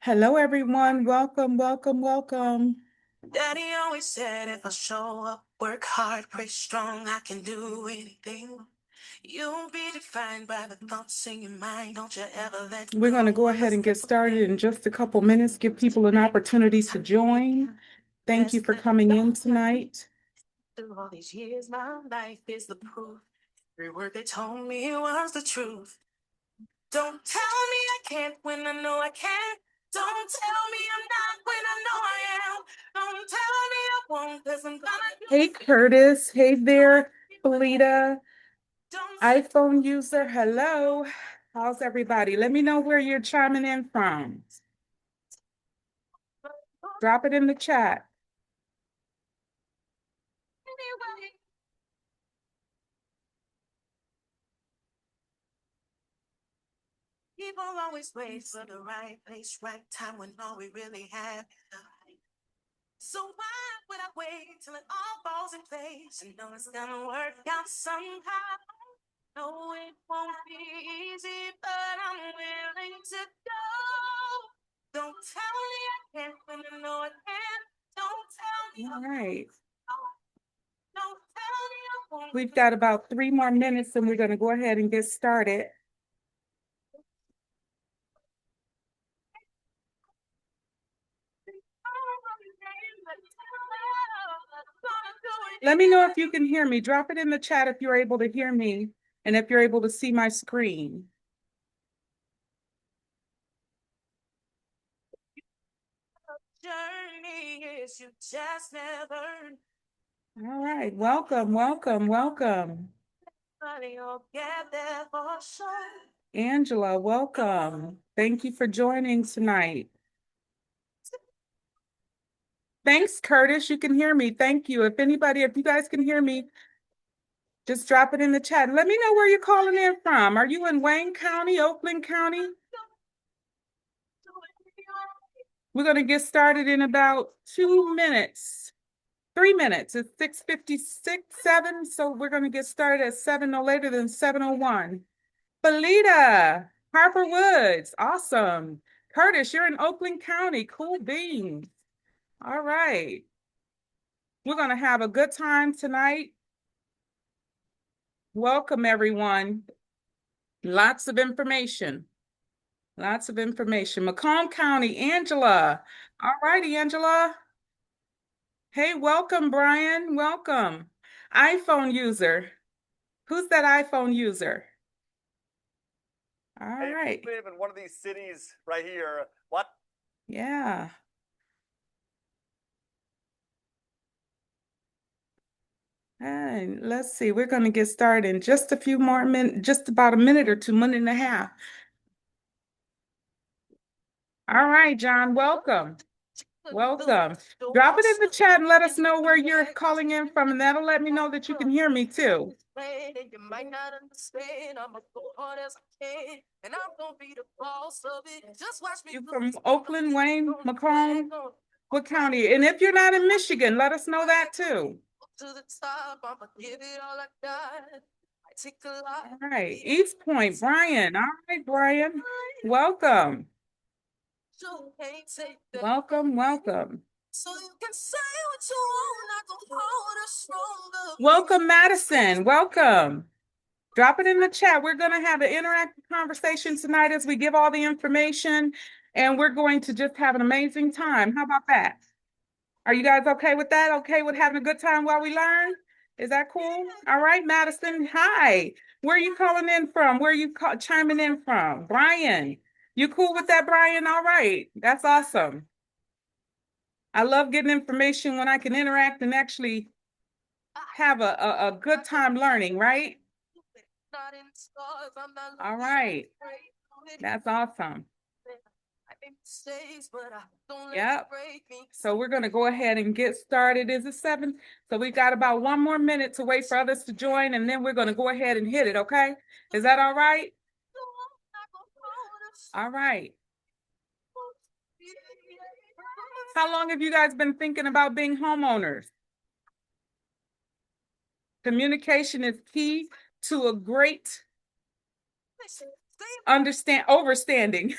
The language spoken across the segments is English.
Hello, everyone. Welcome, welcome, welcome. Daddy always said if I show up, work hard, pray strong, I can do anything. You'll be defined by the thoughts in your mind. Don't you ever let We're going to go ahead and get started in just a couple minutes, give people an opportunity to join. Thank you for coming in tonight. Through all these years, my life is the proof. Every word they told me was the truth. Don't tell me I can't when I know I can. Don't tell me I'm not when I know I am. Don't tell me I won't, cause I'm gonna do Hey, Curtis. Hey there, Felita. iPhone user. Hello. How's everybody? Let me know where you're chiming in from. Drop it in the chat. anyway. People always wait for the right place, right time when all we really have is time. So why would I wait till it all falls in place and know it's gonna work out somehow? No, it won't be easy, but I'm willing to go. Don't tell me I can't when I know I can. Don't tell me All right. don't tell me I won't. We've got about 3 more minutes and we're going to go ahead and get started. Let me know if you can hear me. Drop it in the chat if you're able to hear me and if you're able to see my screen. Journey is you just never. All right. Welcome, welcome, welcome. You'll get there for sure. Angela, welcome. Thank you for joining tonight. Thanks, Curtis. You can hear me. Thank you. If you guys can hear me, just drop it in the chat. Let me know where you're calling in from. Are you in Wayne County, Oakland County? We're going to get started in about 2 minutes. 3 minutes. It's 6:56, 7. So we're going to get started at 7, no later than 7:01. Felita, Harper Woods. Awesome. Curtis, you're in Oakland County. Cool beans. All right. We're going to have a good time tonight. Welcome, everyone. Lots of information. Lots of information. Macomb County, Angela. All righty, Angela. Hey, welcome, Brian. Welcome. iPhone user. Who's that iPhone user? All right. If you live in one of these cities right here, what? Yeah. And let's see, we're going to get started in just a few more minutes, just about a minute or 2, minute and a half. All right, John, welcome. Welcome. Drop it in the chat and let us know where you're calling in from, and that'll let me know that you can hear me too. You might not understand. I'm as hard as I can, and I'm gonna be the boss of it. Just watch me. You from Oakland, Wayne, Macomb, what county? And if you're not in Michigan, let us know that too. To the top, I'ma give it all I got. I take a lot. All right, East Point, Brian. All right, Brian, welcome. Welcome, welcome. So you can say what you want, I can hold us stronger. Welcome, Madison. Welcome. Drop it in the chat. We're going to have an interactive conversation tonight as we give all the information, and we're going to just have an amazing time. How about that? Are you guys okay with that? Okay with having a good time while we learn? Is that cool? All right, Madison. Hi. Where are you calling in from? Where are you chiming in from? Brian. You cool with that, Brian? All right. That's awesome. I love getting information when I can interact and actually have a good time learning, right? All right. That's awesome. Yep. So we're going to go ahead and get started. Is it 7? So we've got about 1 more minute to wait for others to join, and then we're going to go ahead and hit it, okay? Is that all right? All right. How long have you guys been thinking about being homeowners? Communication is key to a great overstanding.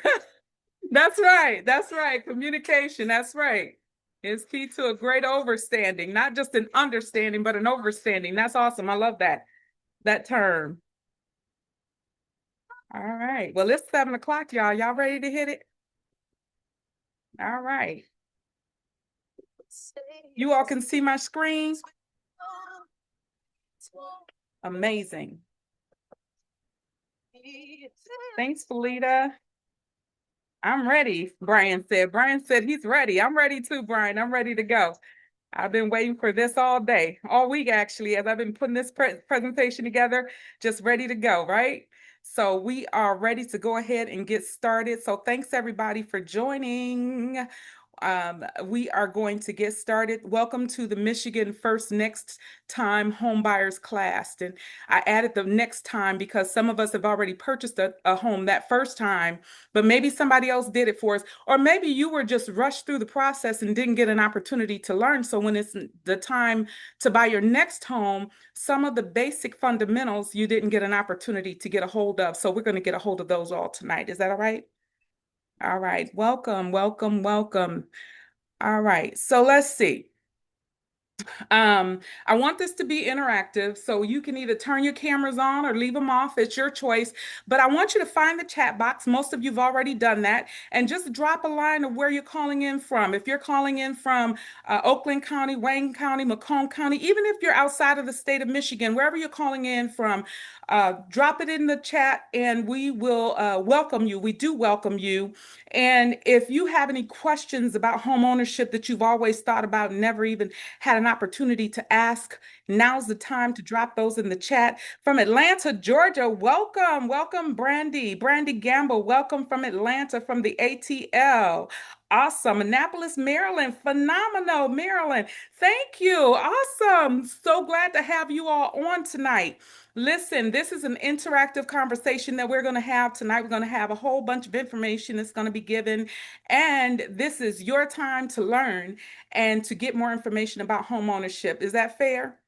That's right. That's right. Communication. That's right. Is key to a great overstanding, not just an understanding, but an overstanding. That's awesome. I love that term. All right. Well, it's 7 o'clock, y'all. Y'all ready to hit it? All right. You all can see my screen. Amazing. Thanks, Felita. I'm ready, Brian said. Brian said he's ready. I'm ready too, Brian. I'm ready to go. I've been waiting for this all day, all week actually, as I've been putting this presentation together, just ready to go, right? So we are ready to go ahead and get started. So thanks everybody for joining. We are going to get started. Welcome to the Michigan First Next Time Homebuyers class. And I added the next time because some of us have already purchased a home that first time, but maybe somebody else did it for us. Or maybe you were just rushed through the process and didn't get an opportunity to learn. So when it's the time to buy your next home, some of the basic fundamentals you didn't get an opportunity to get a hold of. So we're going to get a hold of those all tonight. Is that all right? All right. Welcome, welcome, welcome. All right. So let's see. I want this to be interactive, so you can either turn your cameras on or leave them off. It's your choice. But I want you to find the chat box. Most of you've already done that. And just drop a line of where you're calling in from. If you're calling in from Oakland County, Wayne County, Macomb County, even if you're outside of the state of Michigan, wherever you're calling in from, drop it in the chat and we will welcome you. We do welcome you. And if you have any questions about home ownership that you've always thought about and never even had an opportunity to ask, now's the time to drop those in the chat. From Atlanta, Georgia, welcome, welcome, Brandy. Brandy Gamble, welcome from Atlanta, from the ATL. Awesome. Annapolis, Maryland, phenomenal, Maryland. Thank you. Awesome. So glad to have you all on tonight. Listen, this is an interactive conversation that we're going to have tonight. We're going to have a whole bunch of information that's going to be given, and this is your time to learn and to get more information about home ownership. Is that fair?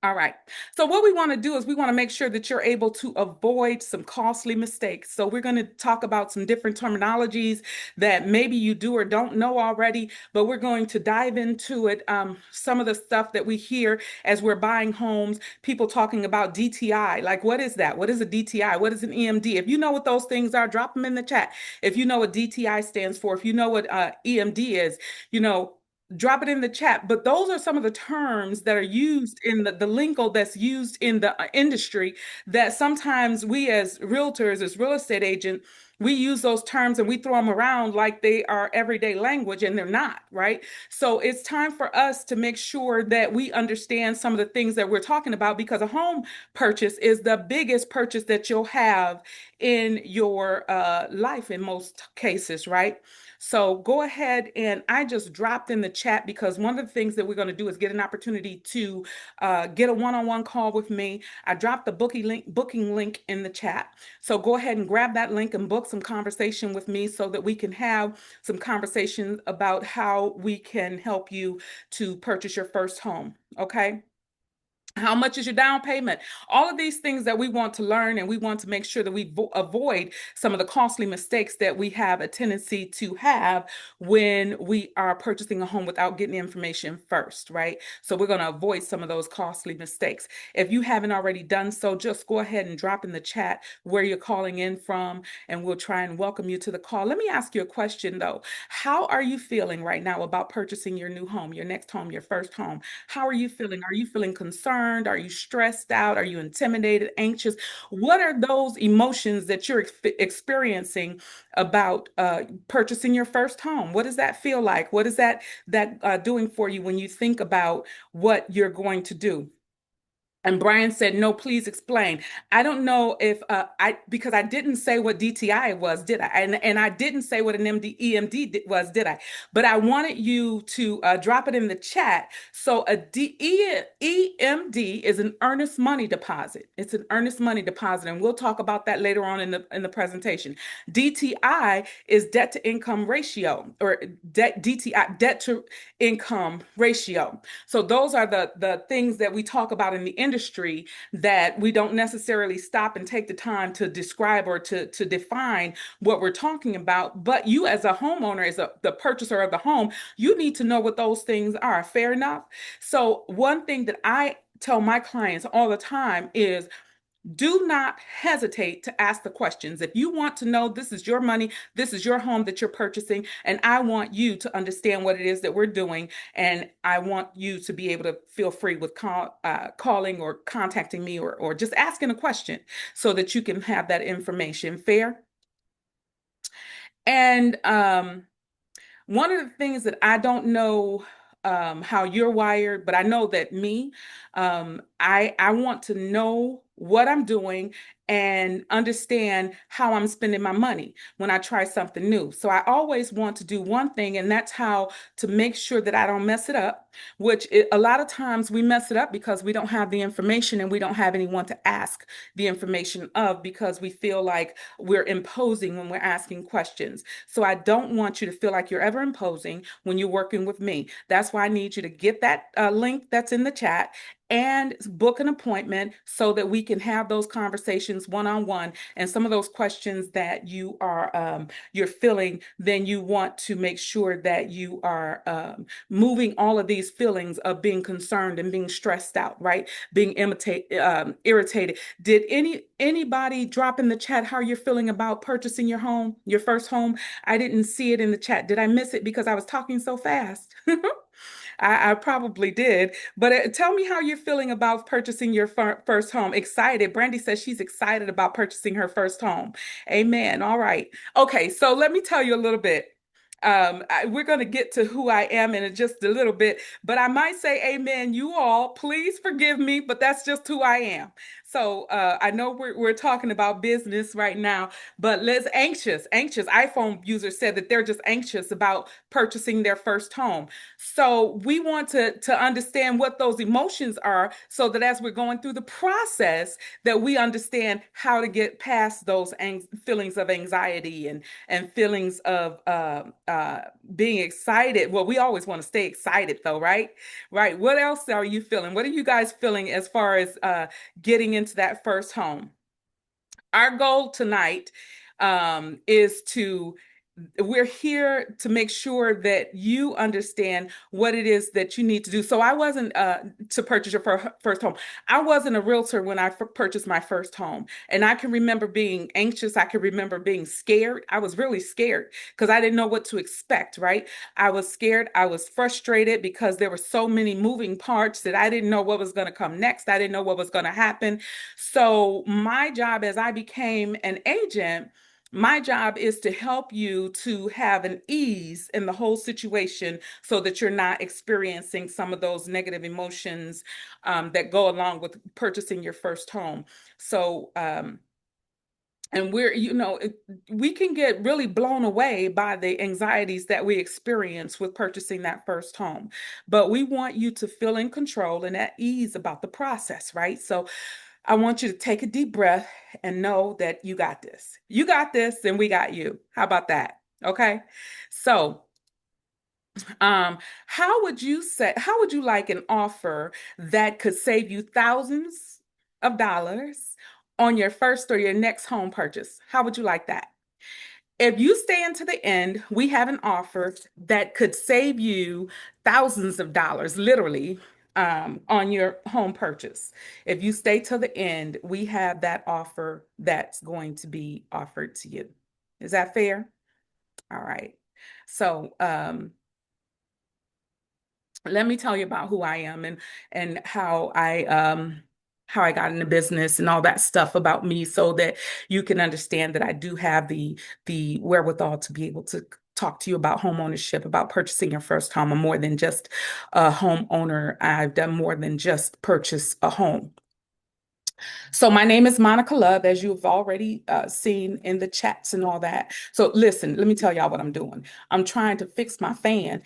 All right. So what we want to do is we want to make sure that you're able to avoid some costly mistakes. So we're going to talk about some different terminologies that maybe you do or don't know already, but we're going to dive into it. Some of the stuff that we hear as we're buying homes, people talking about DTI. Like, what is that? What is a DTI? What is an EMD? If you know what those things are, drop them in the chat. If you know what DTI stands for, if you know what EMD is, you know, drop it in the chat. But those are some of the terms that are used in the lingo that's used in the industry that sometimes we as realtors, as real estate agents, we use those terms and we throw them around like they are everyday language, and they're not, right? So it's time for us to make sure that we understand some of the things that we're talking about, because a home purchase is the biggest purchase that you'll have in your life in most cases, right? So go ahead, and I just dropped in the chat because one of the things that we're going to do is get an opportunity to get a one-on-one call with me. I dropped the booking link in the chat. So go ahead and grab that link and book some conversation with me so that we can have some conversations about how we can help you to purchase your first home. Okay? How much is your down payment? All of these things that we want to learn, and we want to make sure that we avoid some of the costly mistakes that we have a tendency to have when we are purchasing a home without getting information first, right? So we're going to avoid some of those costly mistakes. If you haven't already done so, just go ahead and drop in the chat where you're calling in from, and we'll try and welcome you to the call. Let me ask you a question though. How are you feeling right now about purchasing your new home, your next home, your first home? How are you feeling? Are you feeling concerned? Are you stressed out? Are you intimidated, anxious? What are those emotions that you're experiencing about purchasing your first home? What does that feel like? What is that doing for you when you think about what you're going to do? And Brian said, no, please explain. I don't know if because I didn't say what DTI was, did I? And I didn't say what an EMD was, did I? But I wanted you to drop it in the chat. So EMD is an earnest money deposit. It's an earnest money deposit, and we'll talk about that later on in the presentation. DTI is debt to income ratio, or DTI, debt to income ratio. So those are the things that we talk about in the industry that we don't necessarily stop and take the time to describe or to define what we're talking about. But you, as a homeowner, as the purchaser of the home, you need to know what those things are. Fair enough? So one thing that I tell my clients all the time is, do not hesitate to ask the questions. If you want to know, this is your money, this is your home that you're purchasing, and I want you to understand what it is that we're doing, and I want you to be able to feel free with calling or contacting me, or just asking a question so that you can have that information. Fair? And one of the things that I don't know how you're wired, but I know that me, I want to know what I'm doing and understand how I'm spending my money when I try something new. So I always want to do one thing, and that's how to make sure that I don't mess it up, a lot of times we mess it up because we don't have the information and we don't have anyone to ask the information of, because we feel like we're imposing when we're asking questions. So I don't want you to feel like you're ever imposing when you're working with me. That's why I need you to get that link that's in the chat and book an appointment so that we can have those conversations one-on-one. And some of those questions that you are you're feeling, then you want to make sure that you are moving all of these feelings of being concerned and being stressed out, right? Being irritated. Did anybody drop in the chat how you're feeling about purchasing your home, your first home? I didn't see it in the chat. Did I miss it because I was talking so fast? I probably did, but tell me how you're feeling about purchasing your first home. Excited. Brandy says she's excited about purchasing her first home. Amen. All right. Okay, so let me tell you a little bit. We're going to get to who I am in just a little bit, but I might say amen. You all, please forgive me, but that's just who I am. So I know we're talking about business right now, but anxious iPhone users said that they're just anxious about purchasing their first home. So we want to understand what those emotions are, so that as we're going through the process, that we understand how to get past those feelings of anxiety and feelings of being excited. Well, we always want to stay excited though, right? Right. What else are you feeling? What are you guys feeling as far as getting into that first home? Our goal tonight is we're here to make sure that you understand what it is that you need to do. So I wasn't to purchase your first home. I wasn't a realtor when I purchased my first home. And I can remember being anxious. I can remember being scared. I was really scared because I didn't know what to expect, right? I was scared. I was frustrated because there were so many moving parts that I didn't know what was going to come next. I didn't know what was going to happen. So my job as I became an agent, my job is to help you to have an ease in the whole situation so that you're not experiencing some of those negative emotions that go along with purchasing your first home. So, and we can get really blown away by the anxieties that we experience with purchasing that first home. But we want you to feel in control and at ease about the process, right? So I want you to take a deep breath and know that you got this. You got this, and we got you. How about that? Okay. So, how would you like an offer that could save you thousands of dollars on your first or your next home purchase? How would you like that? If you stay into the end, we have an offer that could save you thousands of dollars, literally, on your home purchase. If you stay till the end, we have that offer that's going to be offered to you. Is that fair? All right. So, let me tell you about who I am and how I got into business and all that stuff about me, so that you can understand that I do have the wherewithal to be able to talk to you about home ownership, about purchasing your first home. I'm more than just a homeowner. I've done more than just purchase a home. So my name is Monica Love, as you've already seen in the chats and all that. So listen, let me tell y'all what I'm doing. I'm trying to fix my fan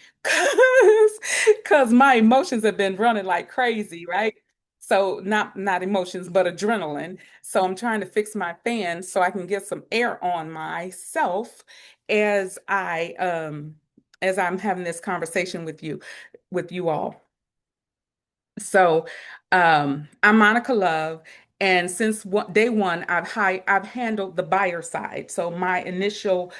because my emotions have been running like crazy, right? So not emotions, but adrenaline. So I'm trying to fix my fan so I can get some air on myself as I'm having this conversation with you all. So I'm Monica Love, and since day one, I've handled the buyer side. So my initial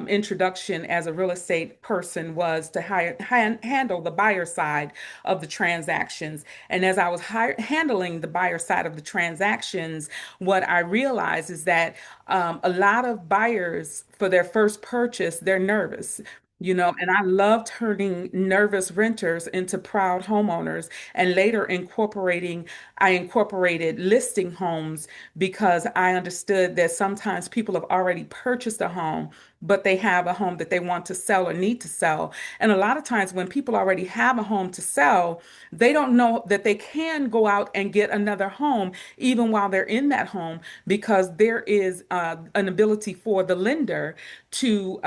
introduction as a real estate person was to handle the buyer side of the transactions. And as I was handling the buyer side of the transactions, what I realized is that a lot of buyers for their first purchase, they're nervous. And I love turning nervous renters into proud homeowners and later I incorporated listing homes because I understood that sometimes people have already purchased a home, but they have a home that they want to sell or need to sell. And a lot of times when people already have a home to sell, they don't know that they can go out and get another home even while they're in that home because there is an ability for the lender to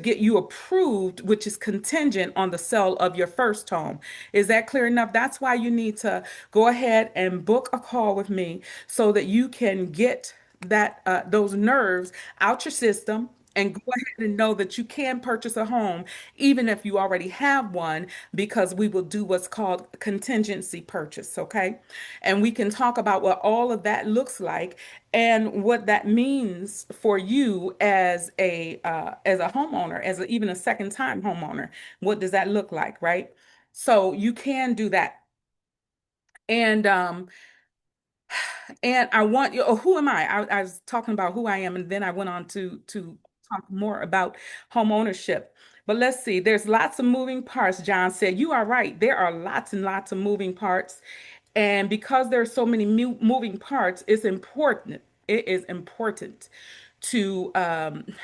get you approved, which is contingent on the sale of your first home. Is that clear enough? That's why you need to go ahead and book a call with me so that you can get those nerves out your system and go ahead and know that you can purchase a home even if you already have one, because we will do what's called contingency purchase, okay? And we can talk about what all of that looks like and what that means for you as a homeowner, even a second time homeowner. What does that look like, right? So you can do that. And I want you, oh, who am I? I was talking about who I am, and then I went on to talk more about home ownership. But let's see, there's lots of moving parts. John said, you are right. There are lots and lots of moving parts. And because there are so many moving parts, it's important. It is important to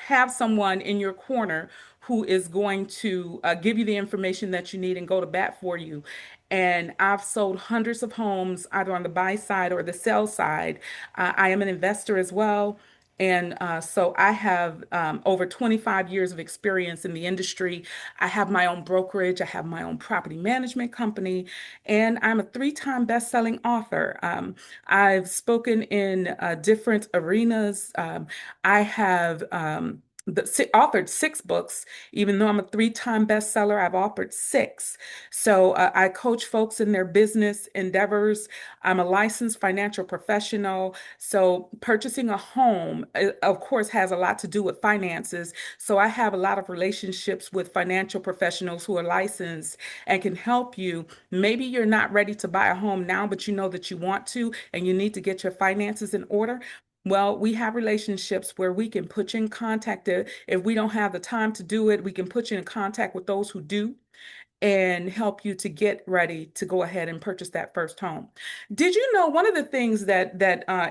have someone in your corner who is going to give you the information that you need and go to bat for you. And I've sold hundreds of homes either on the buy side or the sell side. I am an investor as well. And so I have over 25 years of experience in the industry. I have my own brokerage, I have my own property management company, and I'm a three-time best-selling author. I've spoken in different arenas. I have authored 6 books. Even though I'm a three-time bestseller, I've authored 6. So I coach folks in their business endeavors. I'm a licensed financial professional. So purchasing a home, of course, has a lot to do with finances. So I have a lot of relationships with financial professionals who are licensed and can help you. Maybe you're not ready to buy a home now, but you know that you want to, and you need to get your finances in order. Well, we have relationships where we can put you in contact. If we don't have the time to do it, we can put you in contact with those who do and help you to get ready to go ahead and purchase that first home. Did you know one of the things that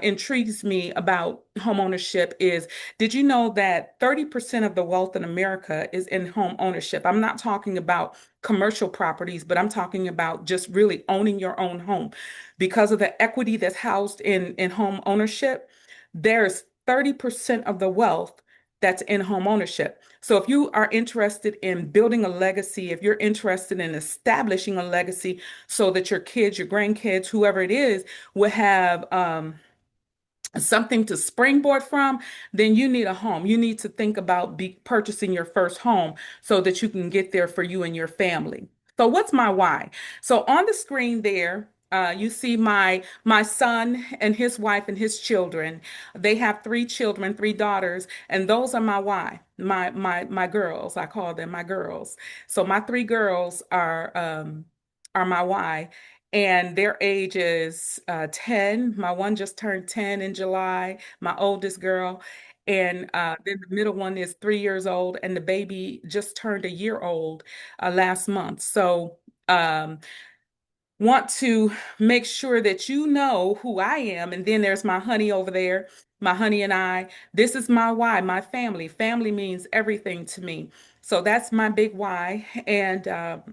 intrigues me about home ownership is, did you know that 30% of the wealth in America is in home ownership? I'm not talking about commercial properties, but I'm talking about just really owning your own home. Because of the equity that's housed in home ownership, there's 30% of the wealth that's in home ownership. So if you are interested in building a legacy, if you're interested in establishing a legacy so that your kids, your grandkids, whoever it is, will have something to springboard from, then you need a home. You need to think about purchasing your first home so that you can get there for you and your family. So what's my why? So on the screen there, you see my son and his wife and his children. They have 3 children, 3 daughters, and those are my why. My girls. I call them my girls. So my 3 girls are my why, and their age is 10. My one just turned 10 in July, my oldest girl. And then the middle one is 3 years old, and the baby just turned a year old last month. So, want to make sure that you know who I am. And then there's my honey over there, my honey and I. This is my why, my family. Family means everything to me. So that's my big why. And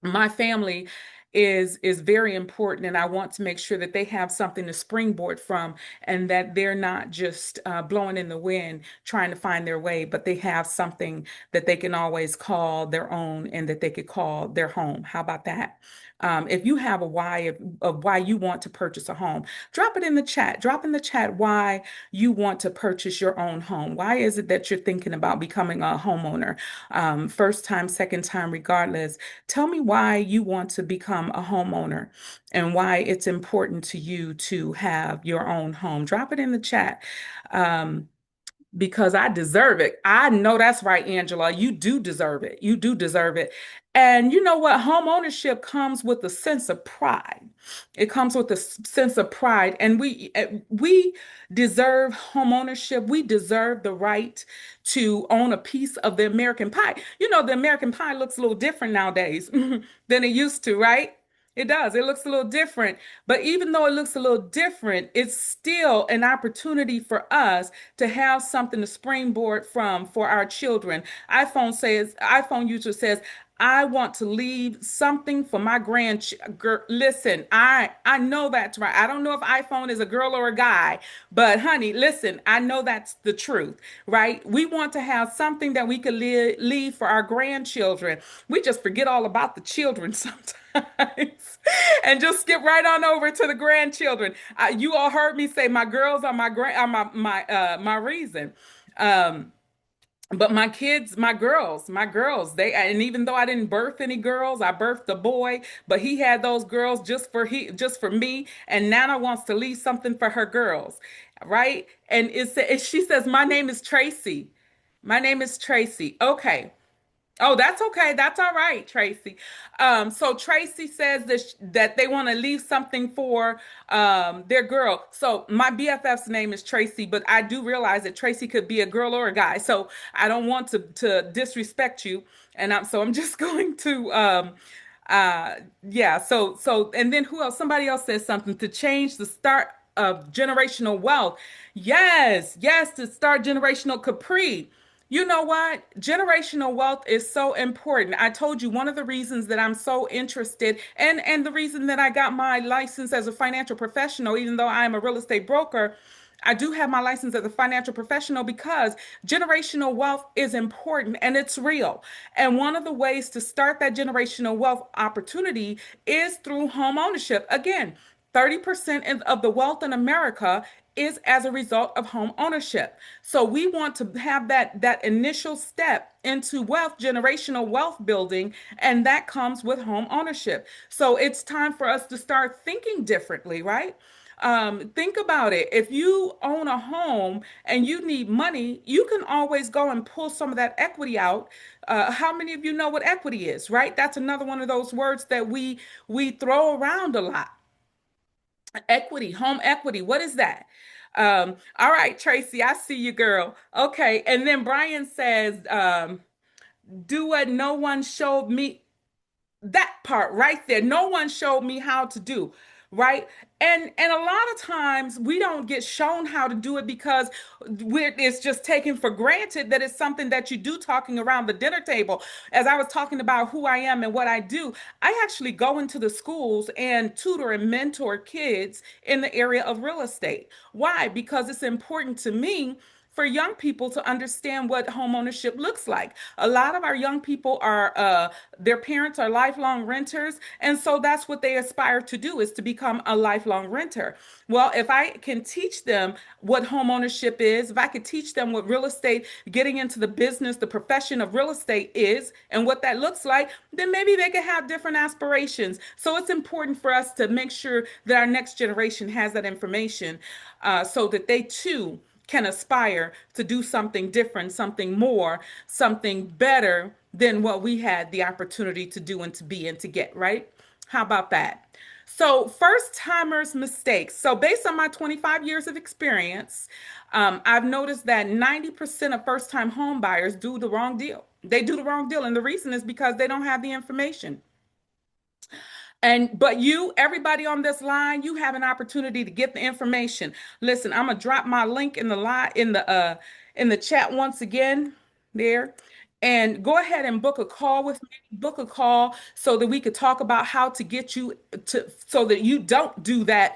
my family is very important, and I want to make sure that they have something to springboard from, and that they're not just blowing in the wind trying to find their way, but they have something that they can always call their own and that they could call their home. How about that? If you have a why of why you want to purchase a home, drop it in the chat. Drop in the chat why you want to purchase your own home. Why is it that you're thinking about becoming a homeowner? First time, second time, regardless. Tell me why you want to become a homeowner and why it's important to you to have your own home. Drop it in the chat. Because I deserve it. I know that's right, Angela. You do deserve it. You do deserve it. And you know what? Home ownership comes with a sense of pride. It comes with a sense of pride, and we deserve home ownership. We deserve the right to own a piece of the American pie. You know, the American pie looks a little different nowadays than it used to, right? It does. It looks a little different. But even though it looks a little different, it's still an opportunity for us to have something to springboard from for our children. iPhone user says, I want to leave something for my grandchildren. Listen, I know that's right. I don't know if iPhone is a girl or a guy, but honey, listen, I know that's the truth, right? We want to have something that we could leave for our grandchildren. We just forget all about the children sometimes. And just skip right on over to the grandchildren. You all heard me say my girls are my reason. Um, but my kids, my girls, and even though I didn't birth any girls, I birthed a boy, but he had those girls just for me, and Nana wants to leave something for her girls, right? And she says, my name is Tracy. My name is Tracy. Okay. Oh, that's okay. That's all right, Tracy. So Tracy says that they want to leave something for their girl. So my BFF's name is Tracy, but I do realize that Tracy could be a girl or a guy. So I don't want to disrespect you, and I'm just going to yeah. So and then who else? Somebody else says something to change the start of generational wealth. Yes, to start generational Capri. You know what? Generational wealth is so important. I told you one of the reasons that I'm so interested and the reason that I got my license as a financial professional, even though I am a real estate broker, I do have my license as a financial professional because generational wealth is important and it's real. And one of the ways to start that generational wealth opportunity is through home ownership. Again, 30% of the wealth in America is as a result of home ownership. So we want to have that initial step into generational wealth building, and that comes with home ownership. So it's time for us to start thinking differently, right? Think about it. If you own a home and you need money, you can always go and pull some of that equity out. How many of you know what equity is, right? That's another one of those words that we throw around a lot. Equity, home equity. What is that? All right, Tracy, I see you, girl. Okay. And then Brian says, do what no one showed me. That part right there, no one showed me how to do, right? And a lot of times we don't get shown how to do it because it's just taken for granted that it's something that you do talking around the dinner table. As I was talking about who I am and what I do, I actually go into the schools and tutor and mentor kids in the area of real estate. Why? Because it's important to me for young people to understand what homeownership looks like. A lot of our young people are, their parents are lifelong renters, and so that's what they aspire to do is to become a lifelong renter. Well, if I can teach them what homeownership is, if I could teach them what real estate, getting into the business, the profession of real estate is, and what that looks like, then maybe they could have different aspirations. So it's important for us to make sure that our next generation has that information so that they too can aspire to do something different, something more, something better than what we had the opportunity to do and to be and to get, right? How about that? So, first timers' mistakes. So, based on my 25 years of experience, I've noticed that 90% of first time home buyers do the wrong deal. They do the wrong deal. And the reason is because they don't have the information. But everybody on this line, you have an opportunity to get the information. Listen, I'm gonna drop my link in the line in the chat once again there. And go ahead and book a call with me, book a call so that we could talk about how to get you to so that you don't do that,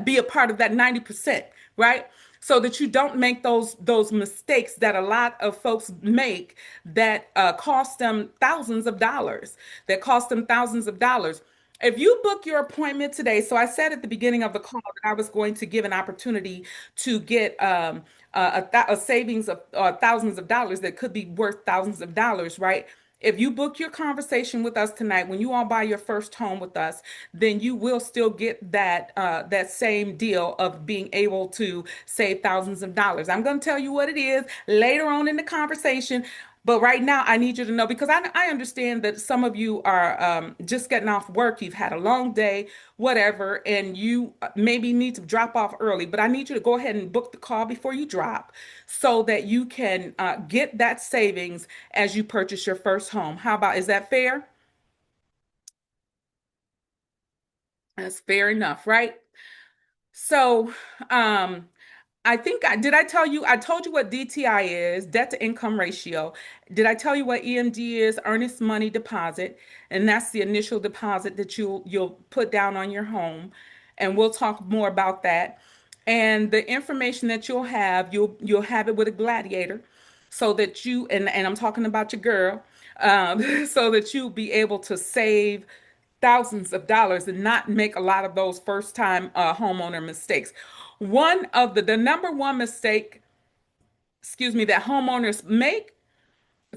be a part of that 90%, right? So that you don't make those mistakes that a lot of folks make that cost them thousands of dollars, that cost them thousands of dollars. If you book your appointment today, so I said at the beginning of the call that I was going to give an opportunity to get a savings of thousands of dollars that could be worth thousands of dollars, right? If you book your conversation with us tonight, when you all buy your first home with us, then you will still get that same deal of being able to save thousands of dollars. I'm going to tell you what it is later on in the conversation. But right now, I need you to know because I understand that some of you are just getting off work, you've had a long day, whatever, and you maybe need to drop off early. But I need you to go ahead and book the call before you drop so that you can get that savings as you purchase your first home. How about, is that fair? That's fair enough, right? So, I think I tell you, I told you what DTI is, debt to income ratio. Did I tell you what EMD is, earnest money deposit? And that's the initial deposit that you'll put down on your home. And we'll talk more about that. And the information that you'll have it with a gladiator so that and I'm talking about your girl, so that you'll be able to save thousands of dollars and not make a lot of those first time homeowner mistakes. One of the number one mistake, excuse me, that homeowners make,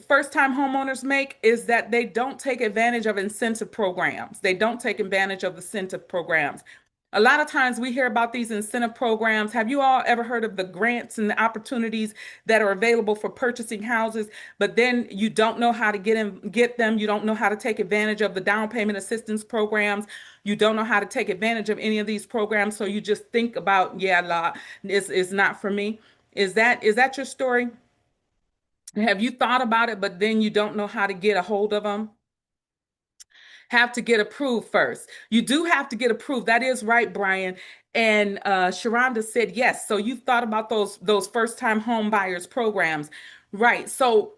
first time homeowners make is that they don't take advantage of incentive programs. They don't take advantage of incentive programs. A lot of times we hear about these incentive programs. Have you all ever heard of the grants and the opportunities that are available for purchasing houses, but then you don't know how to get them. You don't know how to take advantage of the down payment assistance programs. You don't know how to take advantage of any of these programs. So you just think about, yeah, it's not for me. Is that your story? Have you thought about it, but then you don't know how to get a hold of them? Have to get approved first. You do have to get approved. That is right, Brian. And Sharonda said yes. So you've thought about those first time home buyers programs, right? So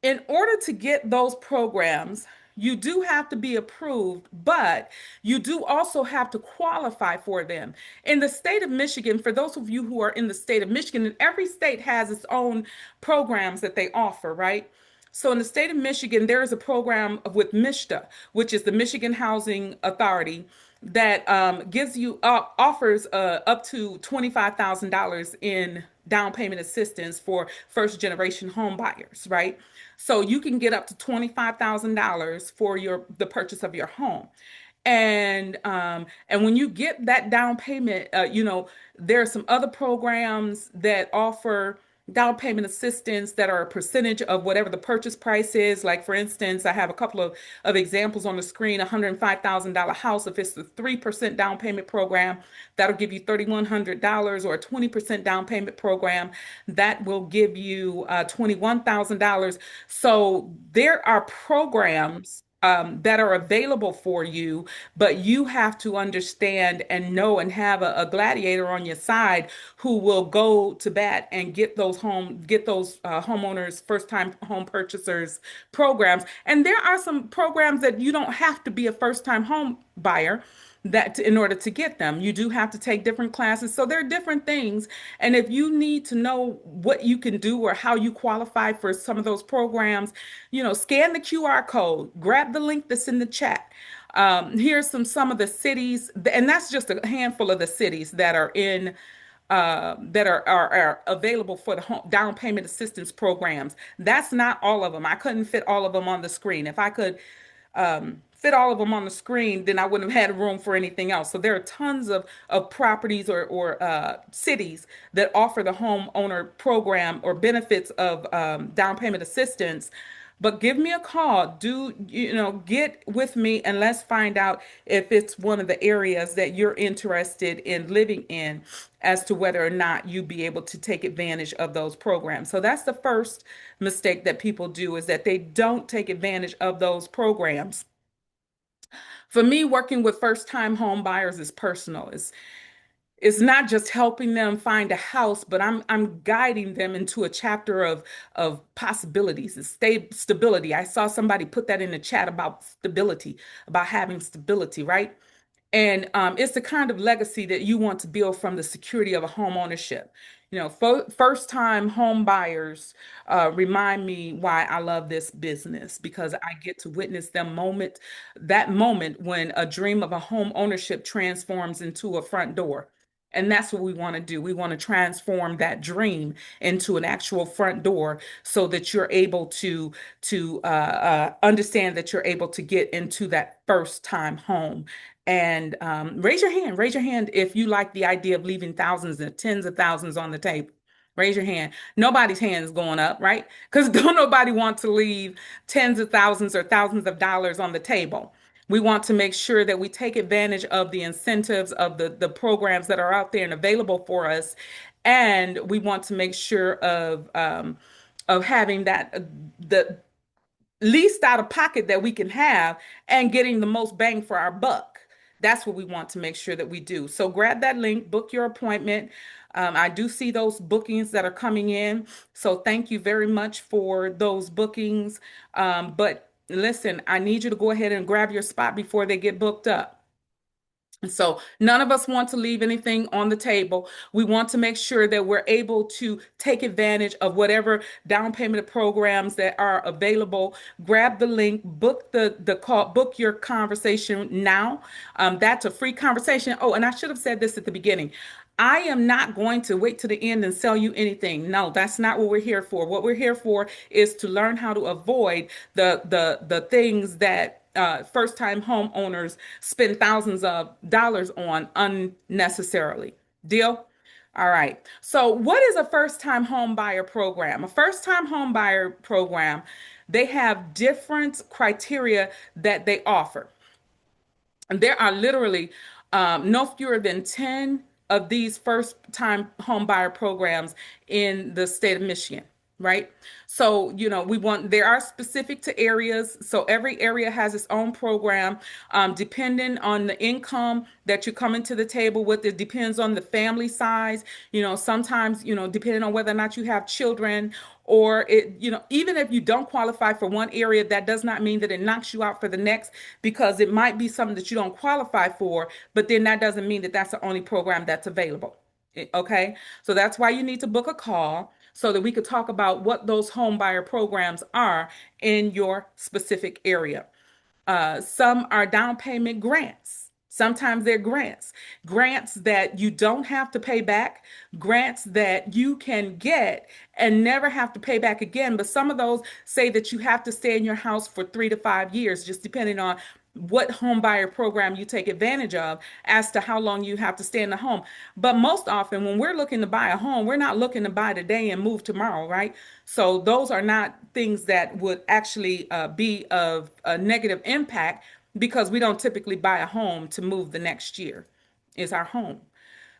in order to get those programs, you do have to be approved, but you do also have to qualify for them. In the state of Michigan, for those of you who are in the state of Michigan, and every state has its own programs that they offer, right? So in the state of Michigan, there is a program with MISHDA, which is the Michigan Housing Authority, that gives you offers up to $25,000 in down payment assistance for first generation home buyers, right? So you can get up to $25,000 for the purchase of your home. And when you get that down payment, there are some other programs that offer down payment assistance that are a percentage of whatever the purchase price is. Like for instance, I have a couple of examples on the screen. $105,000 house, if it's the 3% down payment program, that'll give you $3,100, or a 20% down payment program that will give you $21,000. So there are programs that are available for you, but you have to understand and know and have a gladiator on your side who will go to bat and get those homeowners, first time home purchasers programs. And there are some programs that you don't have to be a first time home buyer that in order to get them. You do have to take different classes. So there are different things. And if you need to know what you can do or how you qualify for some of those programs, scan the QR code, grab the link that's in the chat. Here's some of the cities, and that's just a handful of the cities that are in that are available for the down payment assistance programs. That's not all of them. I couldn't fit all of them on the screen. If I could fit all of them on the screen, then I wouldn't have had room for anything else. So there are tons of properties or cities that offer the homeowner program or benefits of down payment assistance. But give me a call. Get with me and let's find out if it's one of the areas that you're interested in living in as to whether or not you be able to take advantage of those programs. So that's the first mistake that people do, is that they don't take advantage of those programs. For me, working with first-time home buyers is personal. It's not just helping them find a house, but I'm guiding them into a chapter of possibilities and stability. I saw somebody put that in the chat about stability, about having stability, right? And it's the kind of legacy that you want to build from the security of a home ownership. First-time home buyers remind me why I love this business, because I get to witness that moment when a dream of a home ownership transforms into a front door. And that's what we want to do. We want to transform that dream into an actual front door so that you're able to understand that you're able to get into that first time home. And raise your hand if you like the idea of leaving thousands and tens of thousands on the table. Raise your hand. Nobody's hand is going up, right? Because don't nobody want to leave tens of thousands or thousands of dollars on the table. We want to make sure that we take advantage of the incentives of the programs that are out there and available for us. And we want to make sure of having that the least out of pocket that we can have and getting the most bang for our buck. That's what we want to make sure that we do. So grab that link, book your appointment. I do see those bookings that are coming in. So thank you very much for those bookings. But listen, I need you to go ahead and grab your spot before they get booked up. And so none of us want to leave anything on the table. We want to make sure that we're able to take advantage of whatever down payment programs that are available. Grab the link, book the call, book your conversation now. That's a free conversation. Oh, and I should have said this at the beginning. I am not going to wait to the end and sell you anything. No, that's not what we're here for. What we're here for is to learn how to avoid the things that first-time homeowners spend thousands of dollars on unnecessarily. Deal? All right. So, what is a first-time home buyer program? A first-time home buyer program, they have different criteria that they offer. And there are literally no fewer than 10 of these first time home buyer programs in the state of Michigan, right? So, there are specific to areas. So every area has its own program. Depending on the income that you're coming to the table with, it depends on the family size. Sometimes, depending on whether or not you have children or even if you don't qualify for one area, that does not mean that it knocks you out for the next, because it might be something that you don't qualify for, but then that doesn't mean that that's the only program that's available. Okay, so that's why you need to book a call so that we could talk about what those home buyer programs are in your specific area. Some are down payment grants. Sometimes they're grants that you don't have to pay back, grants that you can get and never have to pay back again. But some of those say that you have to stay in your house for 3 to 5 years, just depending on what home buyer program you take advantage of as to how long you have to stay in the home. But most often, when we're looking to buy a home, we're not looking to buy today and move tomorrow, right? So those are not things that would actually be of a negative impact, because we don't typically buy a home to move the next year. Is our home.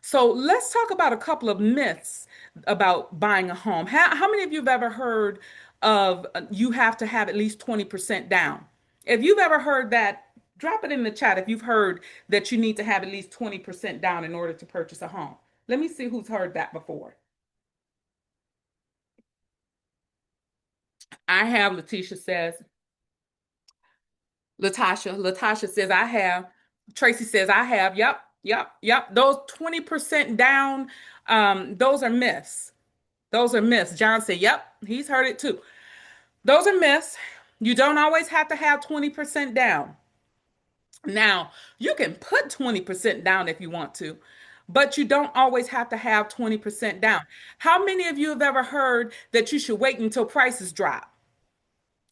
So let's talk about a couple of myths about buying a home. How many of you have ever heard of you have to have at least 20% down? If you've ever heard that, drop it in the chat if you've heard that you need to have at least 20% down in order to purchase a home. Let me see who's heard that before. I have, Letitia says. Latasha says, I have. Tracy says, I have. Yep, yep, yep. Those 20% down, those are myths. Those are myths. John said, yep, he's heard it too. Those are myths. You don't always have to have 20% down. Now, you can put 20% down if you want to, but you don't always have to have 20% down. How many of you have ever heard that you should wait until prices drop?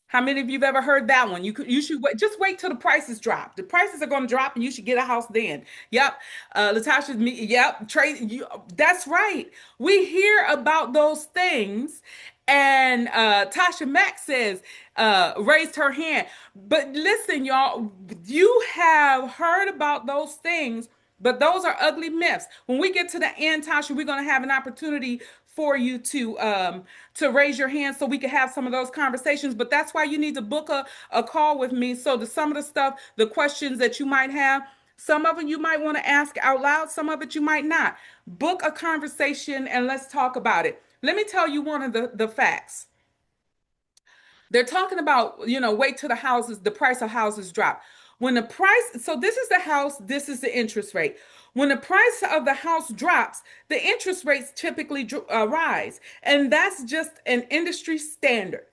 How many of you have ever heard that one? You should wait, just wait till the prices drop. The prices are going to drop, and you should get a house then. Yep, Latasha's me. Yep, Trey. That's right. We hear about those things, and Tasha Mack says raised her hand. But listen, y'all, you have heard about those things, but those are ugly myths. When we get to the end, Tasha, we're going to have an opportunity for you to raise your hand so we can have some of those conversations. But that's why you need to book a call with me, so that some of the stuff, the questions that you might have, some of it you might want to ask out loud, some of it you might not. Book a conversation and let's talk about it. Let me tell you one of the facts. They're talking about, wait till the price of houses drop. When the price, so this is the house, this is the interest rate. When the price of the house drops, the interest rates typically rise, and that's just an industry standard.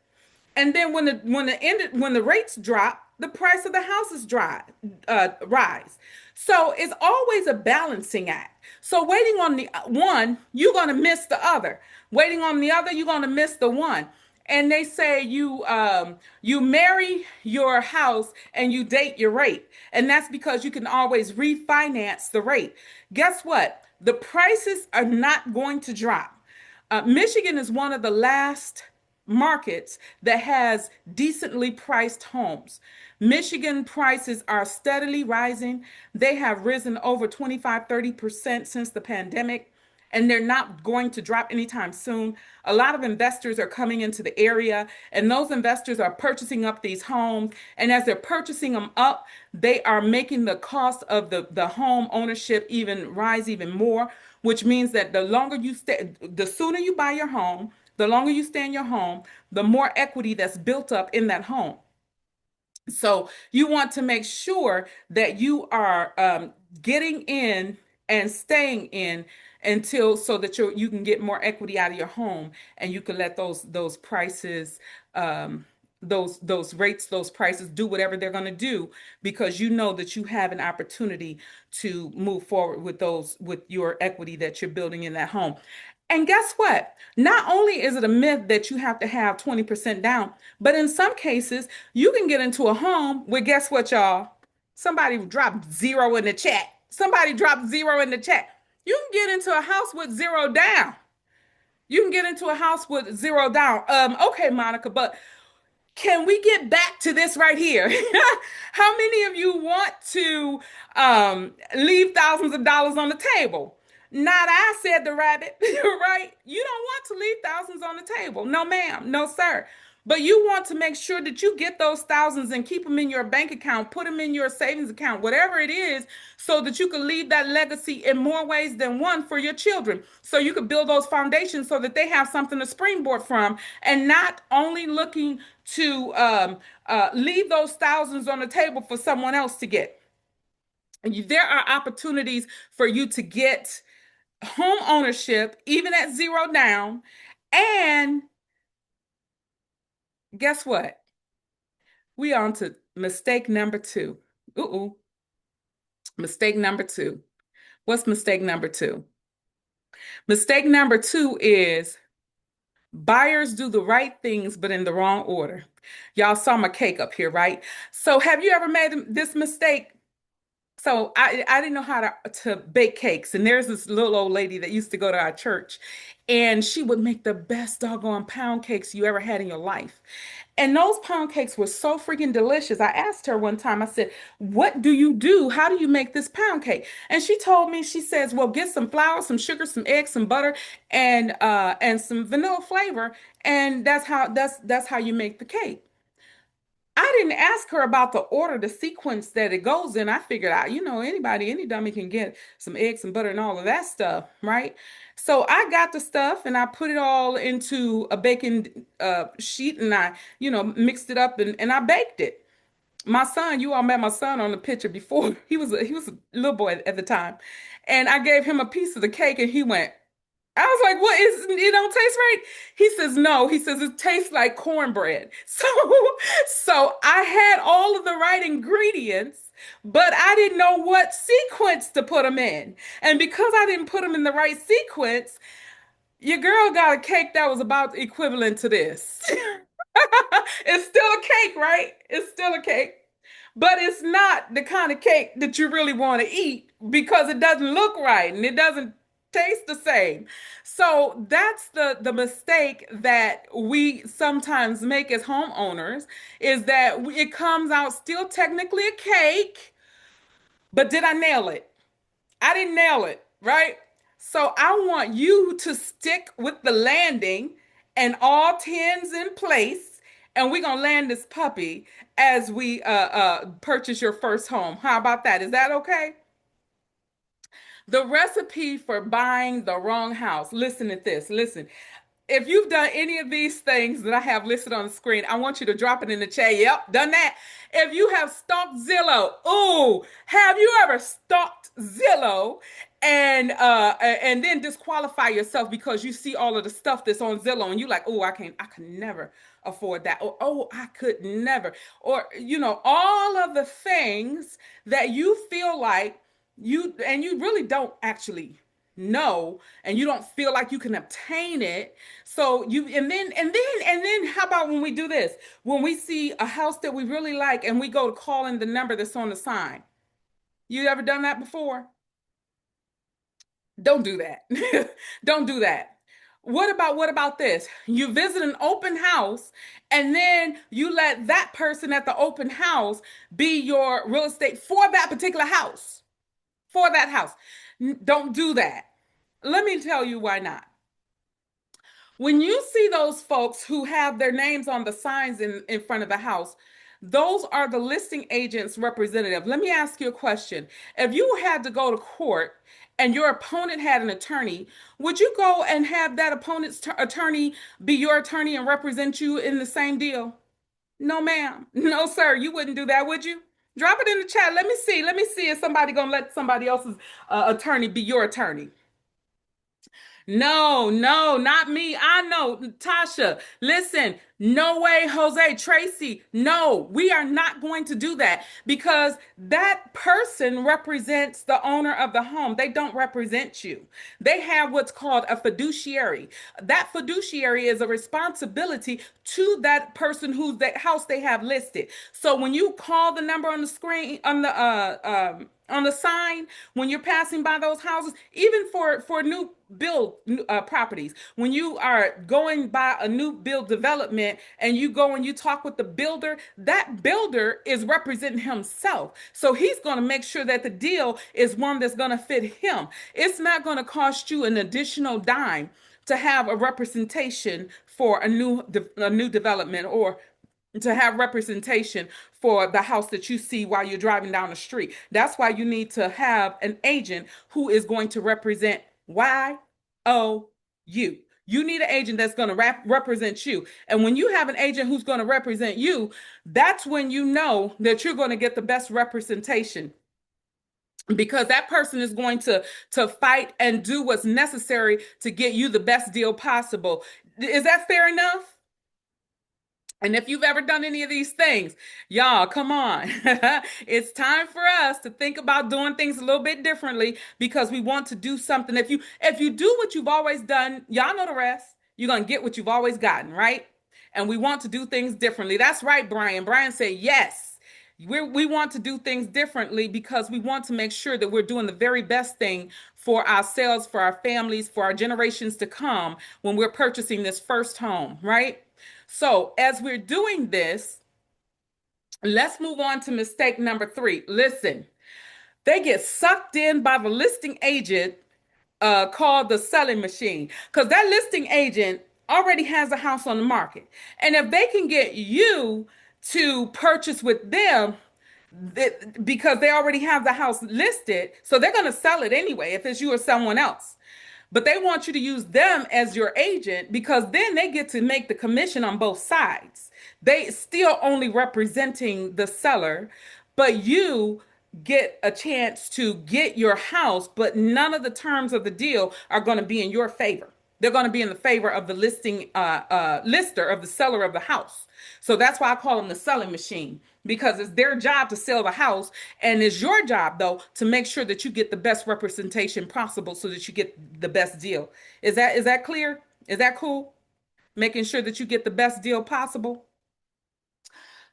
And then when the rates drop, the price of the houses rise. So it's always a balancing act. So waiting on the one, you're gonna miss the other. Waiting on the other, you're gonna miss the one. And they say you marry your house and you date your rate, and that's because you can always refinance the rate. Guess what? The prices are not going to drop. Michigan is one of the last markets that has decently priced homes. Michigan prices are steadily rising. They have risen over 25-30% since the pandemic, and they're not going to drop anytime soon. A lot of investors are coming into the area, and those investors are purchasing up these homes. And as they're purchasing them up, they are making the cost of the home ownership even rise even more, which means that the longer you stay, the sooner you buy your home, the longer you stay in your home, the more equity that's built up in that home. So you want to make sure that you are getting in and staying in until so that you can get more equity out of your home, and you can let those prices those rates, those prices do whatever they're going to do, because you know that you have an opportunity to move forward with those with your equity that you're building in that home. And guess what? Not only is it a myth that you have to have 20% down, but in some cases, you can get into a home where, guess what, y'all? Somebody dropped zero in the chat. Somebody dropped zero in the chat. You can get into a house with zero down. You can get into a house with zero down. Okay, Monica, but can we get back to this right here? How many of you want to leave thousands of dollars on the table? Not I, said the rabbit, right? You don't want to leave thousands on the table. No, ma'am. No, sir. But you want to make sure that you get those thousands and keep them in your bank account, put them in your savings account, whatever it is, so that you can leave that legacy in more ways than one for your children. So you can build those foundations so that they have something to springboard from, and not only looking to leave those thousands on the table for someone else to get. There are opportunities for you to get home ownership even at zero down. And guess what? We on to mistake number two. Ooh, mistake number two. What's mistake number two? Mistake number two is buyers do the right things, but in the wrong order. Y'all saw my cake up here, right? So have you ever made this mistake? So I didn't know how to bake cakes. And there's this little old lady that used to go to our church, and she would make the best doggone pound cakes you ever had in your life. And those pound cakes were so freaking delicious. I asked her one time, I said, "What do you do? How do you make this pound cake?" And she told me, she says, "Well, get some flour, some sugar, some eggs, some butter, and some vanilla flavor, and that's how you make the cake." I didn't ask her about the order, the sequence that it goes in. I figured out, anybody, any dummy can get some eggs and butter and all of that stuff, right? So I got the stuff and I put it all into a baking sheet, and I, mixed it up, and I baked it. My son, you all met my son on the picture before. He was a little boy at the time. And I gave him a piece of the cake, and he went, I was like, "What is it? Don't taste right?" He says, "No." He says, "It tastes like cornbread." So I had all of the right ingredients, but I didn't know what sequence to put them in. And because I didn't put them in the right sequence, your girl got a cake that was about equivalent to this. It's still a cake, right? It's still a cake. But it's not the kind of cake that you really want to eat, because it doesn't look right and it doesn't taste the same. So that's the mistake that we sometimes make as homeowners, is that it comes out still technically a cake, but did I nail it? I didn't nail it, right? So I want you to stick with the landing and all tens in place, and we're gonna land this puppy as we purchase your first home. How about that? Is that okay? The recipe for buying the wrong house. Listen to this. Listen. If you've done any of these things that I have listed on the screen, I want you to drop it in the chat. Yep, done that. If you have stalked Zillow, ooh, have you ever stalked Zillow and then disqualify yourself because you see all of the stuff that's on Zillow and you like, oh, I can never afford that. Or oh, I could never. Or all of the things that you feel like you really don't actually know, and you don't feel like you can obtain it. So you and then how about when we do this? When we see a house that we really like and we go to call in the number that's on the sign. You ever done that before? Don't do that. Don't do that. What about this? You visit an open house and then you let that person at the open house be your real estate for that particular house. For that house. Don't do that. Let me tell you why not. When you see those folks who have their names on the signs in front of the house, those are the listing agent's representative. Let me ask you a question. If you had to go to court and your opponent had an attorney, would you go and have that opponent's attorney be your attorney and represent you in the same deal? No, ma'am. No, sir. You wouldn't do that, would you? Drop it in the chat. Let me see. Let me see if somebody gonna let somebody else's attorney be your attorney. No, no, not me. I know, Tasha. Listen, no way, Jose, Tracy. No, we are not going to do that because that person represents the owner of the home. They don't represent you. They have what's called a fiduciary. That fiduciary is a responsibility to that person whose that house they have listed. So when you call the number on the screen on the sign when you're passing by those houses, even for new build properties, when you are going by a new build development and you go and you talk with the builder, that builder is representing himself. So he's going to make sure that the deal is one that's going to fit him. It's not going to cost you an additional dime to have a representation for a new development, or to have representation for the house that you see while you're driving down the street. That's why you need to have an agent who is going to represent you. You need an agent that's going to represent you. And when you have an agent who's going to represent you, that's when you know that you're going to get the best representation, because that person is going to fight and do what's necessary to get you the best deal possible. Is that fair enough? And if you've ever done any of these things, y'all, come on. It's time for us to think about doing things a little bit differently, because we want to do something. If you do what you've always done, y'all know the rest. You're going to get what you've always gotten, right? And we want to do things differently. That's right, Brian. Brian said, yes. We want to do things differently because we want to make sure that we're doing the very best thing for ourselves, for our families, for our generations to come when we're purchasing this first home, right? So as we're doing this, let's move on to mistake number 3. Listen, they get sucked in by the listing agent called the selling machine, because that listing agent already has a house on the market. And if they can get you to purchase with them, because they already have the house listed, so they're going to sell it anyway if it's you or someone else. But they want you to use them as your agent, because then they get to make the commission on both sides. They still only representing the seller, but you get a chance to get your house, but none of the terms of the deal are going to be in your favor. They're going to be in the favor of the lister, of the seller of the house. So that's why I call them the selling machine, because it's their job to sell the house, and it's your job though to make sure that you get the best representation possible so that you get the best deal. Is that clear? Is that cool? Making sure that you get the best deal possible.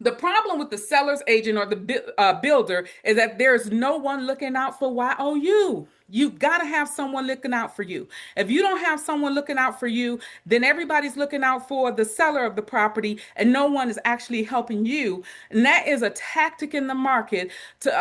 The problem with the seller's agent or the builder is that there's no one looking out for YOU. You've got to have someone looking out for you. If you don't have someone looking out for you, then everybody's looking out for the seller of the property and no one is actually helping you. And that is a tactic in the market to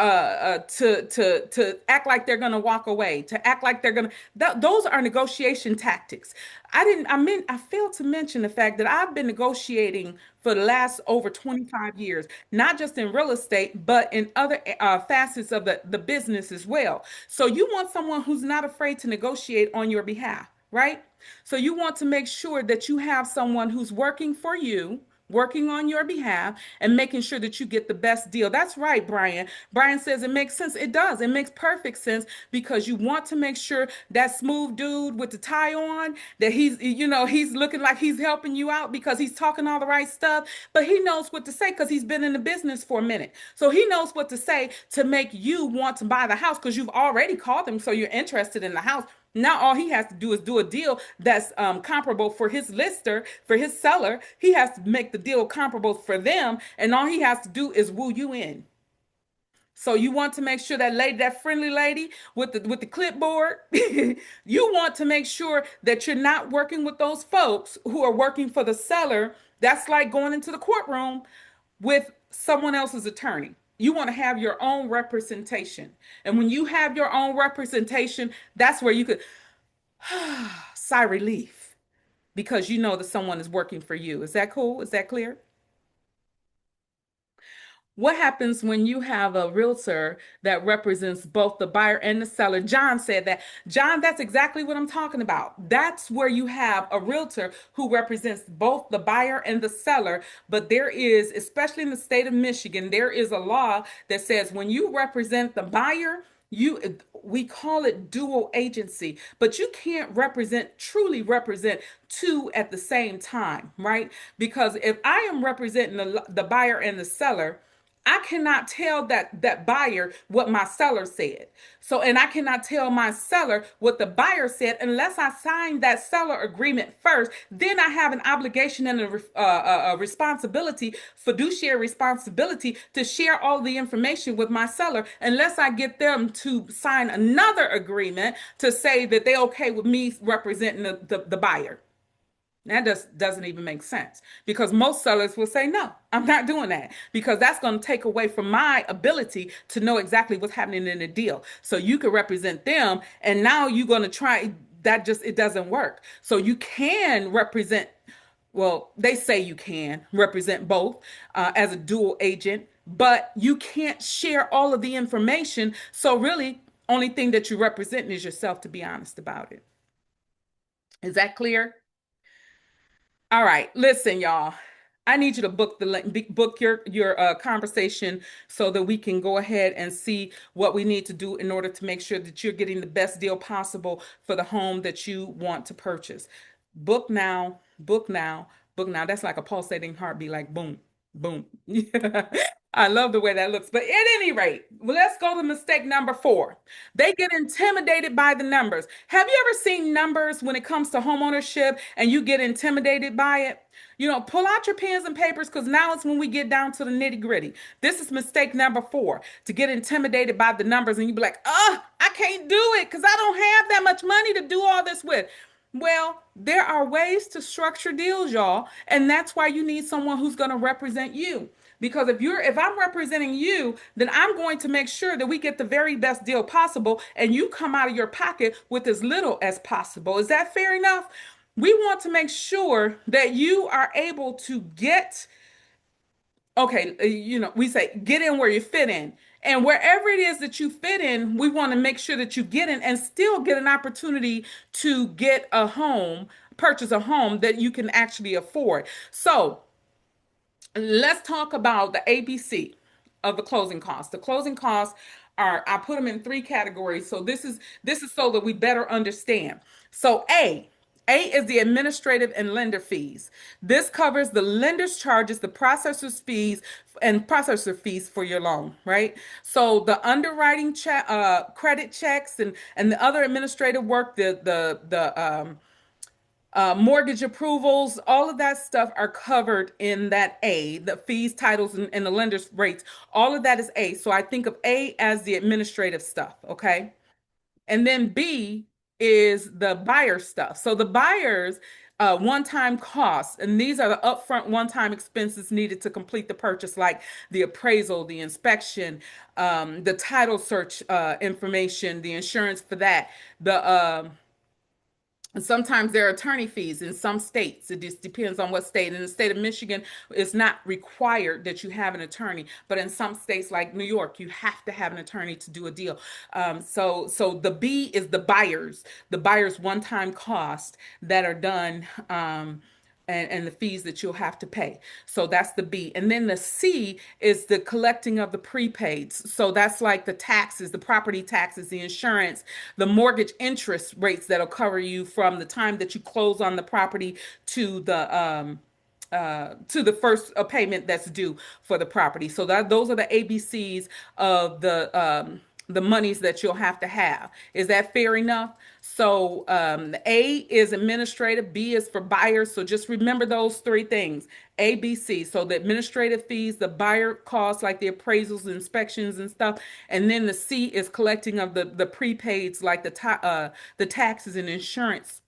act like they're going to walk away, to act like they're going to, those are negotiation tactics. I failed to mention the fact that I've been negotiating for the last over 25 years, not just in real estate, but in other facets of the business as well. So you want someone who's not afraid to negotiate on your behalf. right? So you want to make sure that you have someone who's working for you, working on your behalf, and making sure that you get the best deal. That's right, Brian. Brian says it makes sense. It does. It makes perfect sense because you want to make sure that smooth dude with the tie on, that he's looking like he's helping you out because he's talking all the right stuff, but he knows what to say because he's been in the business for a minute. So he knows what to say to make you want to buy the house because you've already called him, so you're interested in the house. Now all he has to do is do a deal that's comparable for his lister, for his seller. He has to make the deal comparable for them, and all he has to do is woo you in. So you want to make sure that lady, that friendly lady with the clipboard, you want to make sure that you're not working with those folks who are working for the seller. That's like going into the courtroom with someone else's attorney. You want to have your own representation. And when you have your own representation, that's where you could sigh relief because you know that someone is working for you. Is that cool? Is that clear? What happens when you have a realtor that represents both the buyer and the seller? John said that. John, that's exactly what I'm talking about. That's where you have a realtor who represents both the buyer and the seller. But there is, especially in the state of Michigan, there is a law that says when you represent the buyer, we call it dual agency, but you can't truly represent two at the same time, right? Because if I am representing the buyer and the seller, I cannot tell that buyer what my seller said. So, and I cannot tell my seller what the buyer said unless I sign that seller agreement first. Then I have an obligation and a responsibility, fiduciary responsibility, to share all the information with my seller unless I get them to sign another agreement to say that they're okay with me representing the buyer. That doesn't even make sense because most sellers will say, no, I'm not doing that because that's going to take away from my ability to know exactly what's happening in the deal. So you can represent them and now you're going to try that, just it doesn't work. So you can represent, well, they say you can represent both as a dual agent, but you can't share all of the information. So really, only thing that you're representing is yourself, to be honest about it. Is that clear? All right, listen, y'all. I need you to book the book your conversation so that we can go ahead and see what we need to do in order to make sure that you're getting the best deal possible for the home that you want to purchase. Book now, book now, book now. That's like a pulsating heartbeat, like boom, boom. I love the way that looks. But at any rate, let's go to mistake number 4. They get intimidated by the numbers. Have you ever seen numbers when it comes to homeownership and you get intimidated by it? Pull out your pens and papers because now it's when we get down to the nitty gritty. This is mistake number 4, to get intimidated by the numbers and you be like, oh, I can't do it because I don't have that much money to do all this with. Well, there are ways to structure deals, y'all, and that's why you need someone who's going to represent you. Because if I'm representing you, then I'm going to make sure that we get the very best deal possible and you come out of your pocket with as little as possible. Is that fair enough? We want to make sure that you are able to get, okay, we say get in where you fit in. And wherever it is that you fit in, we want to make sure that you get in and still get an opportunity to get a home, purchase a home that you can actually afford. So let's talk about the ABC of the closing costs. The closing costs I put them in 3 categories. So this is so that we better understand. So A is the administrative and lender fees. This covers the lender's charges, the processor's fees, and processor fees for your loan, right? So the underwriting credit checks and the other administrative work, the mortgage approvals, all of that stuff are covered in that A, the fees, titles, and the lender's rates. All of that is A. So I think of A as the administrative stuff, okay? And then B is the buyer stuff. So the buyer's one-time costs, and these are the upfront one-time expenses needed to complete the purchase, like the appraisal, the inspection, the title search information, the insurance for that, the And sometimes there are attorney fees in some states. It just depends on what state. In the state of Michigan, it's not required that you have an attorney, but in some states like New York, you have to have an attorney to do a deal. So the B is the buyer's one-time cost that are done. And the fees that you'll have to pay. So that's the B. And then the C is the collecting of the prepaids. So that's like the taxes, the property taxes, the insurance, the mortgage interest rates that'll cover you from the time that you close on the property to the first payment that's due for the property. So that those are the ABCs of the monies that you'll have to have. Is that fair enough? So the A is administrative, B is for buyers. So just remember those three things. A, B, C. So the administrative fees, the buyer costs like the appraisals, inspections, and stuff, and then the C is collecting of the prepaids like the taxes and insurance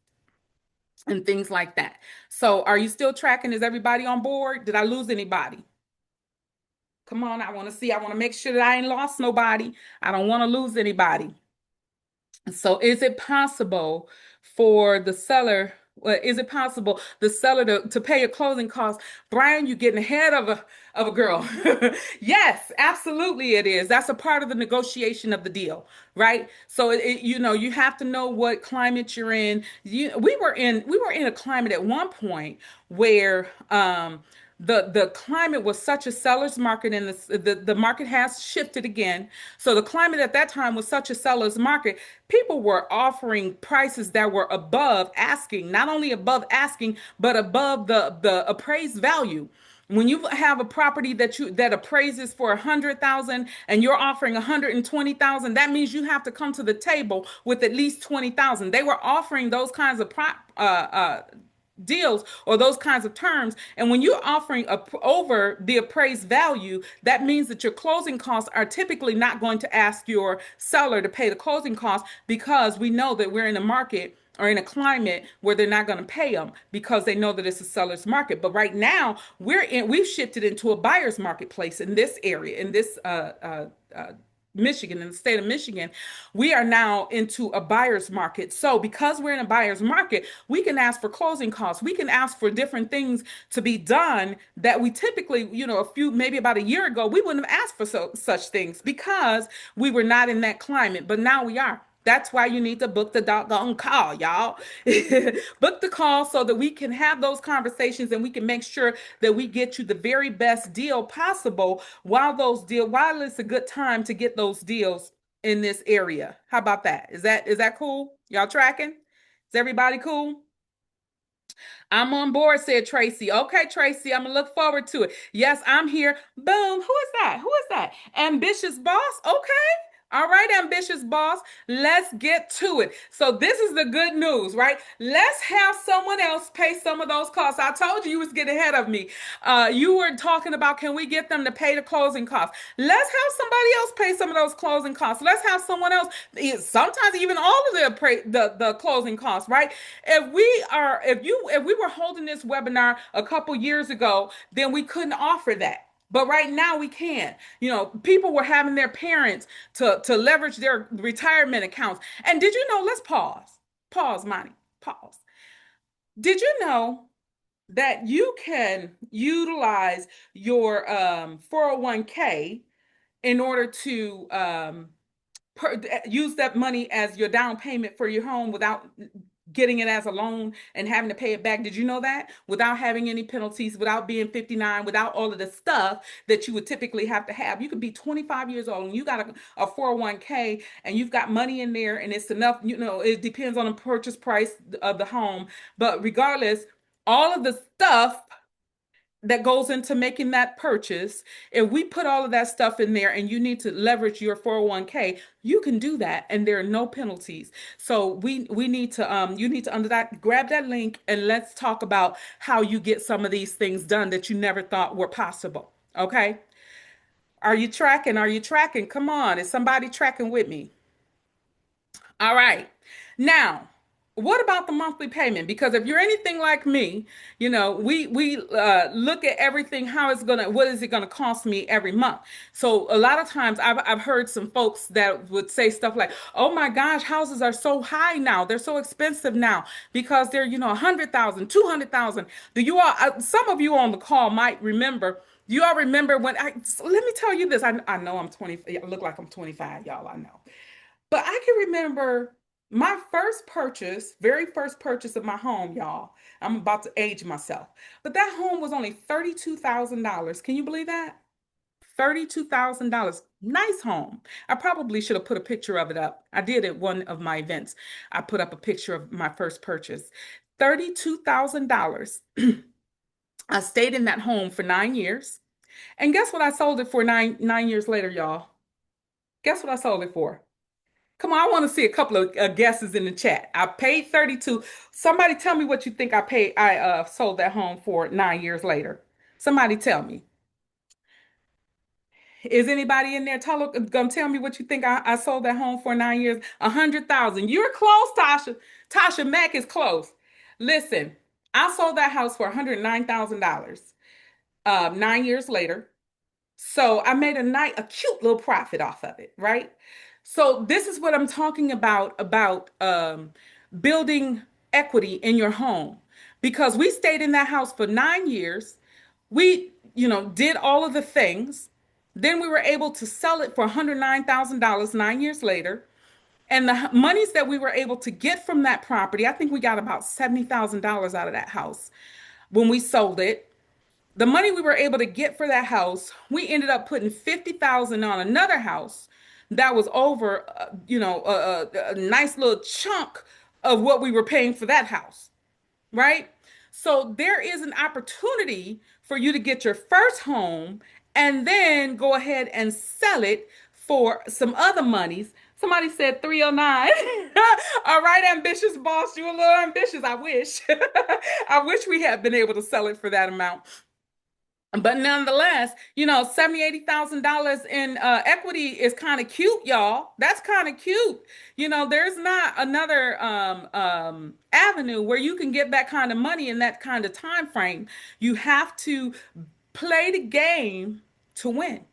and things like that. So are you still tracking? Is everybody on board? Did I lose anybody? Come on, I want to see. I want to make sure that I ain't lost nobody. I don't want to lose anybody. So is it possible for the seller, is it possible the seller to pay a closing cost? Brian, you're getting ahead of a girl. Yes, absolutely it is. That's a part of the negotiation of the deal, right? So you have to know what climate you're in. We were in a climate at one point where the climate was such a seller's market, and the market has shifted again. So the climate at that time was such a seller's market. People were offering prices that were above asking, not only above asking, but above the appraised value. When you have a property that appraises for 100,000 and you're offering 120,000, that means you have to come to the table with at least 20,000. They were offering those kinds of deals or those kinds of terms. And when you're offering over the appraised value, that means that your closing costs are typically not going to ask your seller to pay the closing costs, because we know that we're in a market or in a climate where they're not going to pay them because they know that it's a seller's market. But right now we've shifted into a buyer's marketplace in this area, in this Michigan, in the state of Michigan. We are now into a buyer's market. So because we're in a buyer's market, we can ask for closing costs. We can ask for different things to be done that we typically, maybe about a year ago, we wouldn't have asked for such things because we were not in that climate. But now we are. That's why you need to book the doggone call, y'all. Book the call so that we can have those conversations and we can make sure that we get you the very best deal possible while it's a good time to get those deals in this area. How about that? Is that cool? Y'all tracking? Is everybody cool? I'm on board, said Tracy. Okay, Tracy, I'm gonna look forward to it. Yes, I'm here. Boom. Who is that? Who is that? Ambitious boss. Okay. All right, ambitious boss, let's get to it. So this is the good news, right? Let's have someone else pay some of those costs. I told you was getting ahead of me. You were talking about, can we get them to pay the closing costs? Let's have somebody else pay some of those closing costs. Let's have someone else, sometimes even all of the closing costs, right? If we were holding this webinar a couple years ago, then we couldn't offer that. But right now we can. People were having their parents to leverage their retirement accounts. And did you know, let's pause. Pause, Monty. Pause. Did you know that you can utilize your 401k in order to use that money as your down payment for your home without getting it as a loan and having to pay it back? Did you know that? Without having any penalties, without being 59, without all of the stuff that you would typically have to have. You could be 25 years old and you got a 401k and you've got money in there and it's enough. It depends on the purchase price of the home. But regardless, all of the stuff that goes into making that purchase, if we put all of that stuff in there and you need to leverage your 401k, you can do that and there are no penalties. So we need to you need to grab that link and let's talk about how you get some of these things done that you never thought were possible. Okay? Are you tracking? Are you tracking? Come on. Is somebody tracking with me? All right. Now, What about the monthly payment? Because if you're anything like me, we look at everything, how it's gonna, what is it gonna cost me every month? So a lot of times I've heard some folks that would say stuff like, "Oh my gosh, houses are so high now. They're so expensive now because they're 100,000, 200,000." Do you all? Some of you on the call might remember. Do you all remember when I? So let me tell you this. I know I'm 20. I look like I'm 25, y'all. I know. But I can remember my first purchase, very first purchase of my home, y'all. I'm about to age myself. But that home was only $32,000. Can you believe that? $32,000. Nice home. I probably should have put a picture of it up. I did at one of my events. I put up a picture of my first purchase. $32,000. I stayed in that home for 9 years. And guess what I sold it for nine years later, y'all? Guess what I sold it for? Come on, I want to see a couple of guesses in the chat. I paid 32. Somebody tell me what you think I paid. I sold that home for 9 years later. Somebody tell me. Is anybody in there gonna tell me what you think I sold that home for 9 years? 100,000. You're close, Tasha. Tasha Mack is close. Listen, I sold that house for $109,000 9 years later. So I made a cute little profit off of it, right? So this is what I'm talking about building equity in your home because we stayed in that house for 9 years. We, did all of the things. Then we were able to sell it for $109,000 9 years later. And the monies that we were able to get from that property, I think we got about $70,000 out of that house when we sold it. The money we were able to get for that house, we ended up putting 50,000 on another house that was over, a nice little chunk of what we were paying for that house, right? So there is an opportunity for you to get your first home and then go ahead and sell it for some other monies. Somebody said 309. All right, ambitious boss, you a little ambitious. I wish. I wish we had been able to sell it for that amount. But nonetheless, $80,000 in equity is kind of cute, y'all. That's kind of cute. There's not another avenue where you can get that kind of money in that kind of time frame. You have to play the game to win.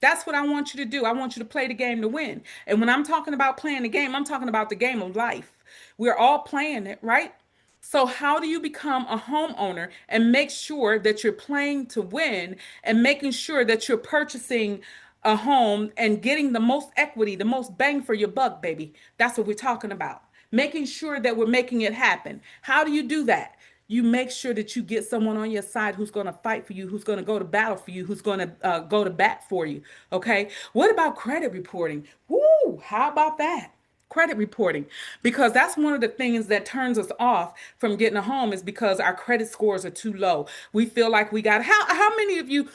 That's what I want you to do. I want you to play the game to win. And when I'm talking about playing the game, I'm talking about the game of life. We're all playing it, right? So, how do you become a homeowner and make sure that you're playing to win and making sure that you're purchasing a home and getting the most equity, the most bang for your buck, baby? That's what we're talking about. Making sure that we're making it happen. How do you do that? You make sure that you get someone on your side who's going to fight for you, who's going to go to battle for you, who's going to go to bat for you. Okay. What about credit reporting? Woo! How about that? Credit reporting, because that's one of the things that turns us off from getting a home is because our credit scores are too low. We feel like we got how many of you,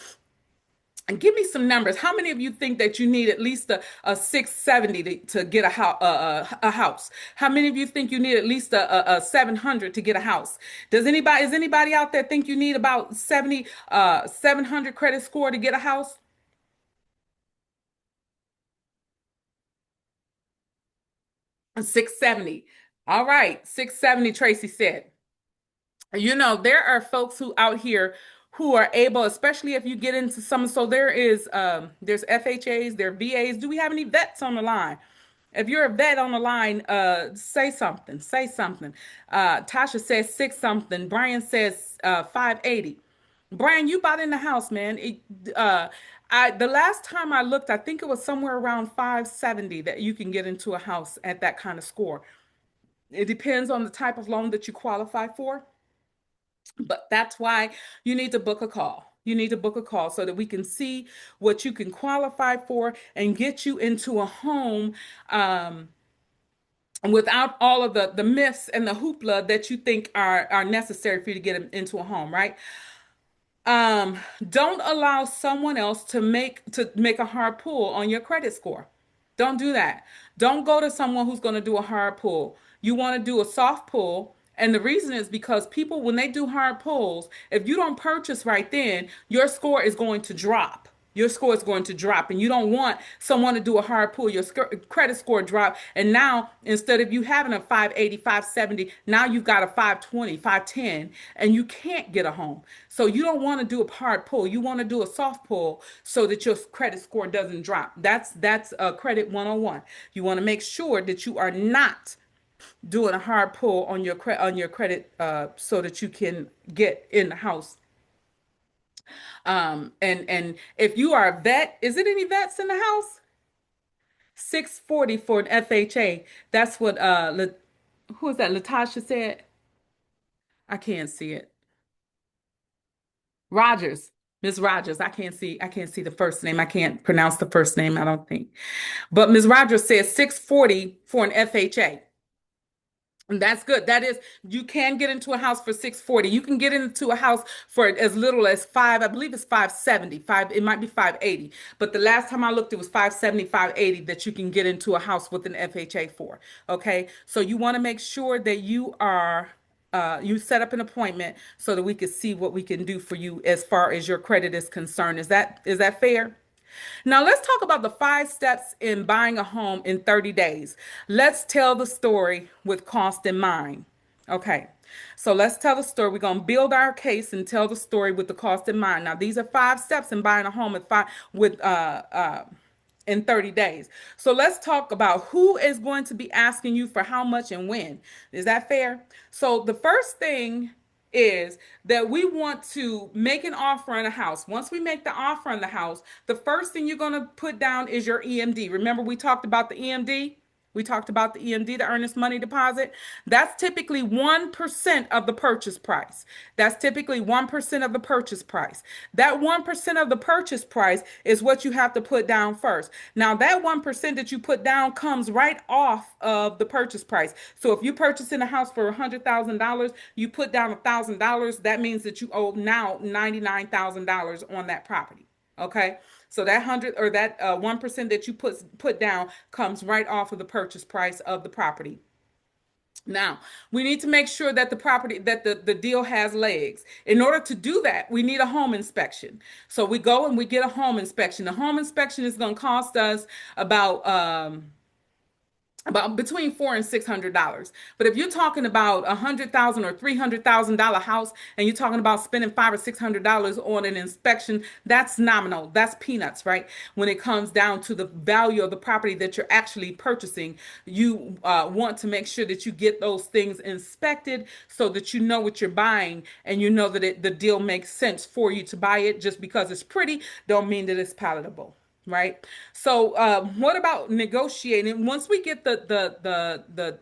and give me some numbers. How many of you think that you need at least a 670 to get a house? How many of you think you need at least a 700 to get a house? Is anybody out there think you need about 700 credit score to get a house? 670. All right, 670, Tracy said. There are folks who out here who are able, especially if you get into some, so there's FHAs, there are VAs. Do we have any vets on the line? If you're a vet on the line, say something. Say something. Tasha says six something. Brian says 580. Brian, you bought in the house, man. The last time I looked, I think it was somewhere around 570 that you can get into a house at that kind of score. It depends on the type of loan that you qualify for. But that's why you need to book a call. You need to book a call so that we can see what you can qualify for and get you into a home without all of the myths and the hoopla that you think are necessary for you to get into a home, right? Don't allow someone else to make a hard pull on your credit score. Don't do that. Don't go to someone who's going to do a hard pull. You want to do a soft pull. And the reason is because when they do hard pulls, if you don't purchase right then, your score is going to drop. your score is going to drop. And you don't want someone to do a hard pull, your credit score drop. And now instead of you having a 580, 570, now you've got a 520, 510, and you can't get a home. So you don't want to do a hard pull. You want to do a soft pull so that your credit score doesn't drop. That's credit 101. You want to make sure that you are not doing a hard pull on your credit so that you can get in the house. And if you are a vet, is it any vets in the house? 640 for an FHA. That's what who is that? Latasha said. I can't see it. Rogers. Ms. Rogers. I can't see the first name. I can't pronounce the first name, I don't think. But Ms. Rogers says 640 for an FHA. And that's good. That is, you can get into a house for 640. You can get into a house for as little as I believe it's 570, it might be 580. But the last time I looked, it was 570, 580 that you can get into a house with an FHA for. Okay. So you want to make sure that you set up an appointment so that we can see what we can do for you as far as your credit is concerned. Is that fair? Now, let's talk about the 5 steps in buying a home in 30 days. Let's tell the story with cost in mind. Okay, so let's tell the story. We're going to build our case and tell the story with the cost in mind. Now, these are 5 steps in buying a home in 30 days. So let's talk about who is going to be asking you for how much and when. Is that fair? So the first thing is that we want to make an offer on a house. Once we make the offer on the house, the first thing you're going to put down is your EMD. Remember, we talked about the EMD? We talked about the EMD, the earnest money deposit. That's typically 1% of the purchase price. That's typically 1% of the purchase price. That 1% of the purchase price is what you have to put down first. Now, that 1% that you put down comes right off of the purchase price. So if you purchase in a house for $100,000, you put down $1,000. That means that you owe now $99,000 on that property. Okay. So that 1% that you put down comes right off of the purchase price of the property. Now, we need to make sure that the deal has legs. In order to do that, we need a home inspection. So we go and we get a home inspection. The home inspection is going to cost us about between $400 and $600. But if you're talking about $100,000 or $300,000 house, and you're talking about spending $500 or $600 on an inspection, that's nominal. That's peanuts, right? When it comes down to the value of the property that you're actually purchasing, you want to make sure that you get those things inspected so that you know what you're buying and you know that the deal makes sense for you to buy it. Just because it's pretty, don't mean that it's palatable. Right. So, what about negotiating? Once we get the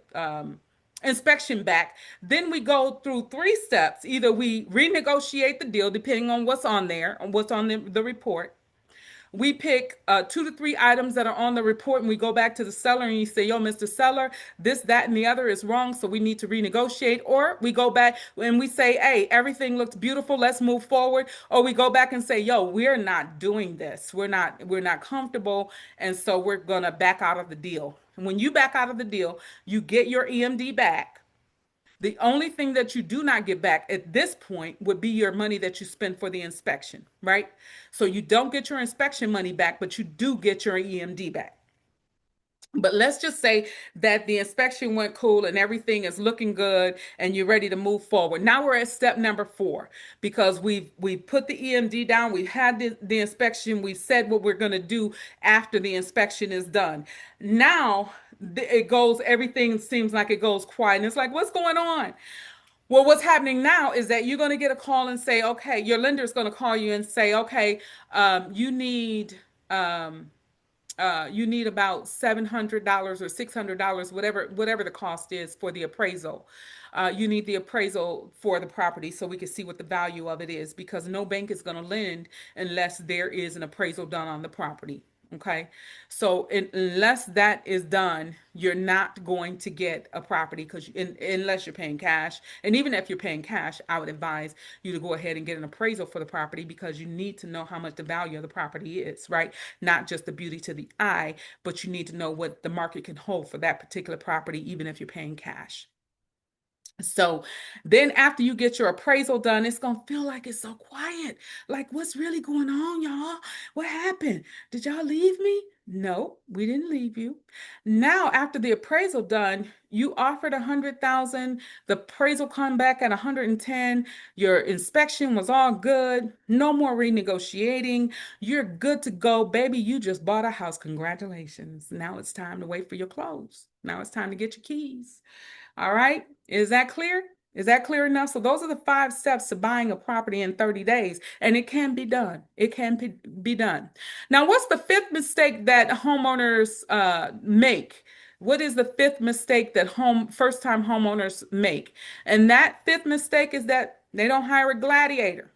inspection back, then we go through 3 steps. Either we renegotiate the deal, depending on what's on there, on what's on the report. We pick 2 to 3 items that are on the report, and we go back to the seller and you say, yo, Mr. Seller, this, that, and the other is wrong, so we need to renegotiate. Or we go back and we say, hey, everything looks beautiful, let's move forward. Or we go back and say, yo, we're not doing this. We're not comfortable, and so we're gonna back out of the deal. And when you back out of the deal, you get your EMD back. The only thing that you do not get back at this point would be your money that you spend for the inspection, right? So you don't get your inspection money back, but you do get your EMD back. But let's just say that the inspection went cool and everything is looking good and you're ready to move forward. Now we're at step number 4 because we put the EMD down, we've had the inspection, we've said what we're going to do after the inspection is done. Now everything seems like it goes quiet and it's like, what's going on? Well, what's happening now is that you're going to get a call and say, okay, your lender is going to call you and say, okay, you need about $700 or $600, whatever the cost is for the appraisal. You need the appraisal for the property so we can see what the value of it is, because no bank is going to lend unless there is an appraisal done on the property. Okay, so unless that is done, you're not going to get a property unless you're paying cash. And even if you're paying cash, I would advise you to go ahead and get an appraisal for the property, because you need to know how much the value of the property is, right? Not just the beauty to the eye, but you need to know what the market can hold for that particular property, even if you're paying cash. So then after you get your appraisal done, it's going to feel like it's so quiet. Like, what's really going on, y'all? What happened? Did y'all leave me? No, we didn't leave you. Now, after the appraisal done, you offered 100,000. The appraisal come back at 110. Your inspection was all good. No more renegotiating. You're good to go, baby. You just bought a house. Congratulations. Now it's time to wait for your close. Now it's time to get your keys. All right. Is that clear? Is that clear enough? So those are the 5 steps to buying a property in 30 days, and it can be done. It can be done. Now, what's the fifth mistake that homeowners make? What is the fifth mistake that first-time homeowners make? And that fifth mistake is that they don't hire a gladiator.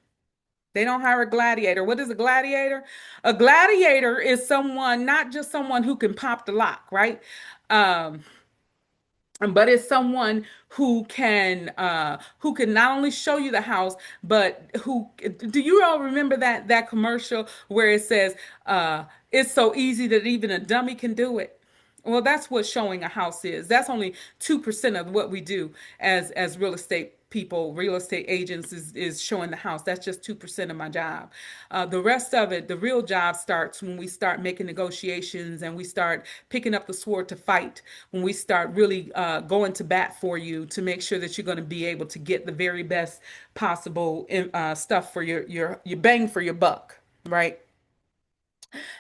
They don't hire a gladiator. What is a gladiator? A gladiator is someone, not just someone who can pop the lock, right? Um, but it's someone who can not only show you the house, but who do you all remember that commercial where it says it's so easy that even a dummy can do it? Well, that's what showing a house is. That's only 2% of what we do as real estate people, real estate agents is showing the house. That's just 2% of my job. The rest of it, the real job starts when we start making negotiations and we start picking up the sword to fight, when we start really going to bat for you to make sure that you're going to be able to get the very best possible stuff for your bang for your buck, right?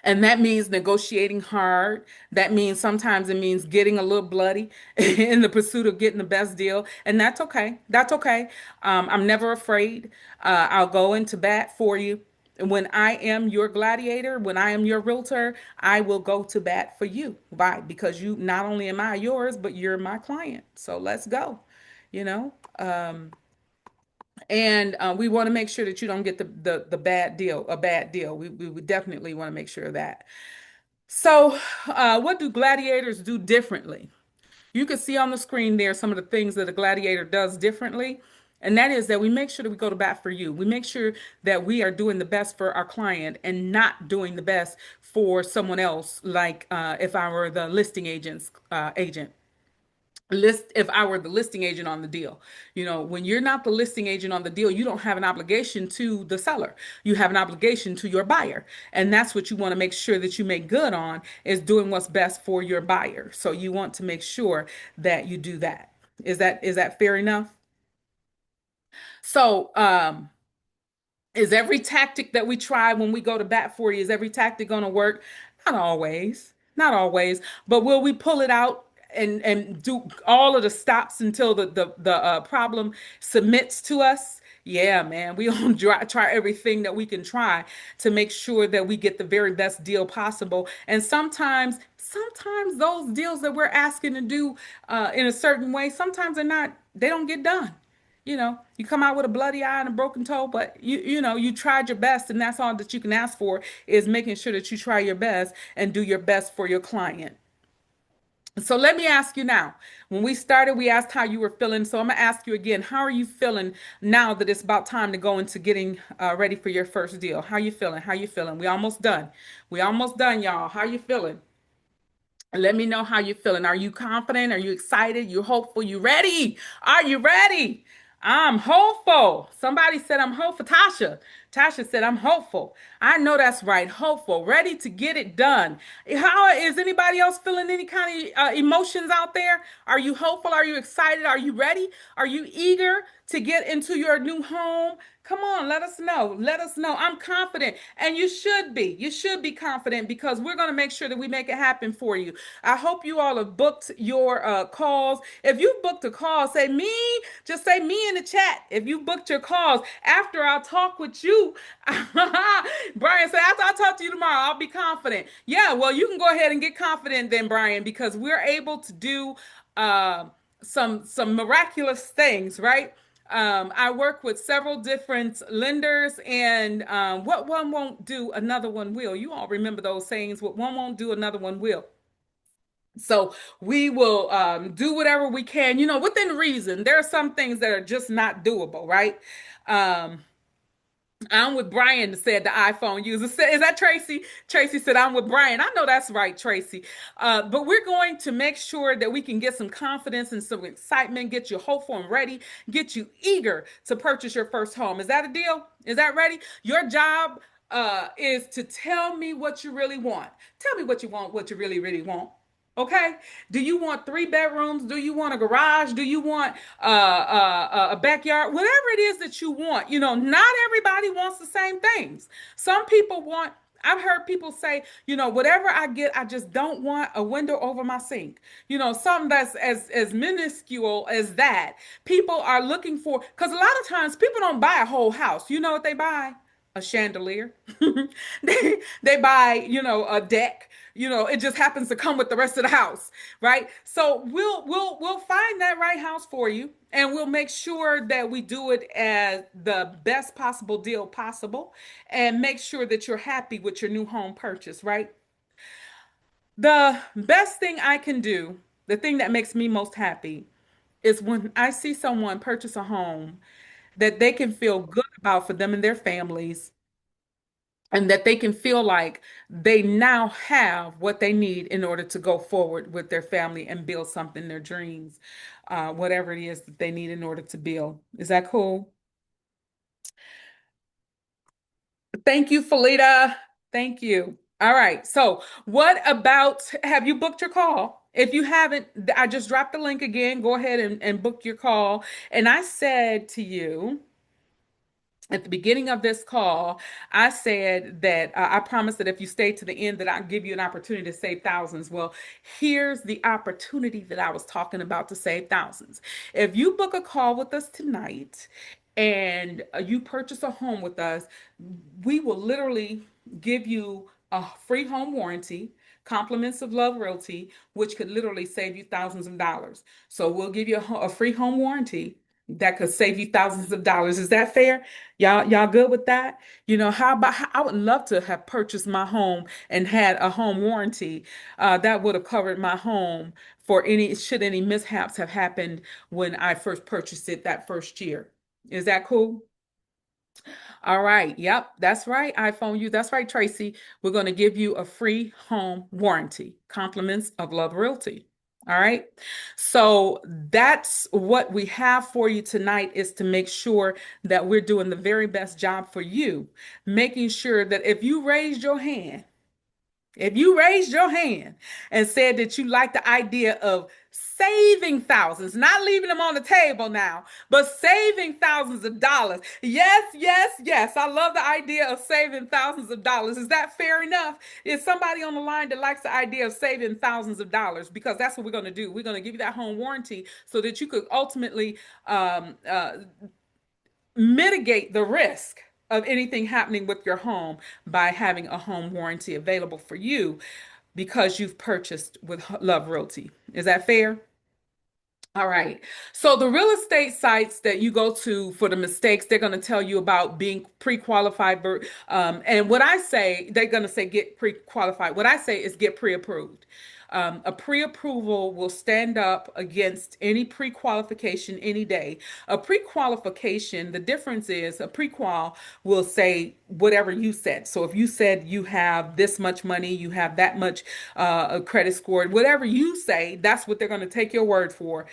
And that means negotiating hard. That means sometimes it means getting a little bloody in the pursuit of getting the best deal. And that's okay. That's okay. I'm never afraid. I'll go into bat for you. When I am your gladiator, when I am your realtor, I will go to bat for you. Why? Because you not only am I yours, but you're my client. So let's go. You know? And we want to make sure that you don't get the bad deal, a bad deal. We would definitely want to make sure of that. So, what do gladiators do differently? You can see on the screen there some of the things that a gladiator does differently. And that is that we make sure that we go to bat for you. We make sure that we are doing the best for our client and not doing the best for someone else, like if I were the listing agent if I were the listing agent on the deal. You know, when you're not the listing agent on the deal, you don't have an obligation to the seller. You have an obligation to your buyer. And that's what you want to make sure that you make good on, is doing what's best for your buyer. So you want to make sure that you do that. Is that fair enough? So, is every tactic that we try when we go to bat for you, is every tactic going to work? Not always. Not always. But will we pull it out and do all of the stops until the problem submits to us? Yeah, man. We don't try everything that we can try to make sure that we get the very best deal possible. And sometimes those deals that we're asking to do in a certain way, sometimes they don't get done. You come out with a bloody eye and a broken toe, but you tried your best, and that's all that you can ask for, is making sure that you try your best and do your best for your client. So let me ask you now. When we started, we asked how you were feeling. So I'm gonna ask you again, how are you feeling now that it's about time to go into getting ready for your first deal? How you feeling? How you feeling? We almost done. We almost done, y'all. How you feeling? Let me know how you're feeling. Are you confident? Are you excited? You hopeful? You ready? Are you ready? I'm hopeful. Somebody said I'm hopeful. Tasha said I'm hopeful. I know that's right. Hopeful, ready to get it done. How is anybody else feeling any kind of emotions out there? Are you hopeful? Are you excited? Are you ready? Are you eager to get into your new home? Come on, let us know. Let us know. I'm confident, and you should be. You should be confident, because we're going to make sure that we make it happen for you. I hope you all have booked your calls. If you've booked a call, say me. Just say me in the chat if you booked your calls. After I'll talk with you, Brian said, after I talk to you tomorrow, I'll be confident. Yeah, well, you can go ahead and get confident then, Brian, because we're able to do uh, some miraculous things, right? I work with several different lenders, and what one won't do, another one will. You all remember those sayings: what one won't do, another one will. So we will do whatever we can, within reason. There are some things that are just not doable, right? Um, I'm with Brian, said the iPhone user. Is that Tracy? Tracy said, I'm with Brian. I know that's right, Tracy. But we're going to make sure that we can get some confidence and some excitement, get you hopeful and ready, get you eager to purchase your first home. Is that a deal? Is that ready? Your job is to tell me what you really want. Tell me what you want, what you really, really want. Okay. Do you want 3 bedrooms? Do you want a garage? Do you want a backyard? Whatever it is that you want. Not everybody wants the same things. Some people want. I've heard people say, whatever I get, I just don't want a window over my sink. Something that's as minuscule as that. People are looking for, because a lot of times people don't buy a whole house. You know what they buy? A chandelier. they buy, a deck. It just happens to come with the rest of the house, right? So we'll find that right house for you, and we'll make sure that we do it as the best possible deal possible, and make sure that you're happy with your new home purchase, right? The best thing I can do, the thing that makes me most happy, is when I see someone purchase a home that they can feel good about for them and their families, and that they can feel like they now have what they need in order to go forward with their family and build something, their dreams, whatever it is that they need in order to build. Is that cool? Thank you, Felita. Thank you. All right. So, what about, have you booked your call? If you haven't, I just dropped the link again. Go ahead and book your call. And I said to you, at the beginning of this call, I said that I promised that if you stay to the end, that I'll give you an opportunity to save thousands. Well, here's the opportunity that I was talking about to save thousands. If you book a call with us tonight and you purchase a home with us, we will literally give you a free home warranty, compliments of Love Realty, which could literally save you thousands of dollars. So we'll give you a free home warranty that could save you thousands of dollars. Is that fair? Y'all good with that? How about, I would love to have purchased my home and had a home warranty that would have covered my home for should any mishaps have happened when I first purchased it that first year. Is that cool? All right. Yep, that's right. iPhone you. That's right, Tracy. We're going to give you a free home warranty. Compliments of Love Realty. All right. So that's what we have for you tonight, is to make sure that we're doing the very best job for you, making sure that if you raised your hand and said that you like the idea of saving thousands, not leaving them on the table now, but saving thousands of dollars. Yes, yes, yes. I love the idea of saving thousands of dollars. Is that fair enough? Is somebody on the line that likes the idea of saving thousands of dollars? Because that's what we're going to do. We're going to give you that home warranty so that you could ultimately mitigate the risk of anything happening with your home by having a home warranty available for you because you've purchased with Love Realty. Is that fair? All right. So the real estate sites that you go to for the mistakes, they're going to tell you about being pre-qualified. And what I say, they're going to say get pre-qualified. What I say is get pre-approved. A pre-approval will stand up against any pre-qualification any day. A pre-qualification, the difference is a pre-qual will say whatever you said. So if you said you have this much money, you have that much credit score, whatever you say, that's what they're going to take your word for,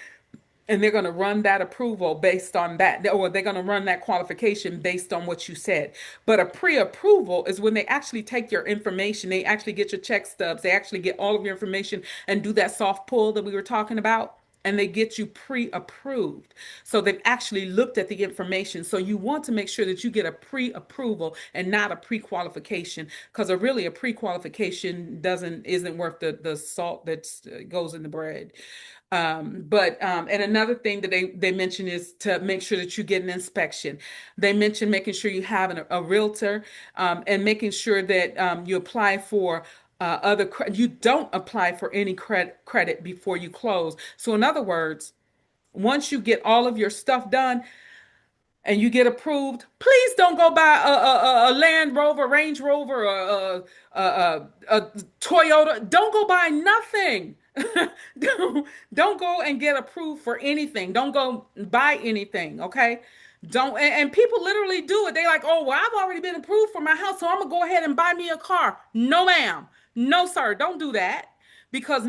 and they're going to run that approval based on that, or they're going to run that qualification based on what you said. But a pre-approval is when they actually take your information, they actually get your check stubs, they actually get all of your information and do that soft pull that we were talking about, and they get you pre-approved. So they've actually looked at the information. So you want to make sure that you get a pre-approval and not a pre-qualification, because a pre-qualification isn't worth the salt that goes in the bread. And another thing that they mention is to make sure that you get an inspection. They mention making sure you have a realtor, and making sure that you apply for you don't apply for any credit before you close. So in other words, once you get all of your stuff done and you get approved, please don't go buy a Land Rover, Range Rover, a Toyota. Don't go buy nothing. don't, don't go and get approved for anything. Don't go buy anything, okay? Don't, and people literally do it. They like, oh, well, I've already been approved for my house, so I'm gonna go ahead and buy me a car. No, ma'am. No, sir. Don't do that. Because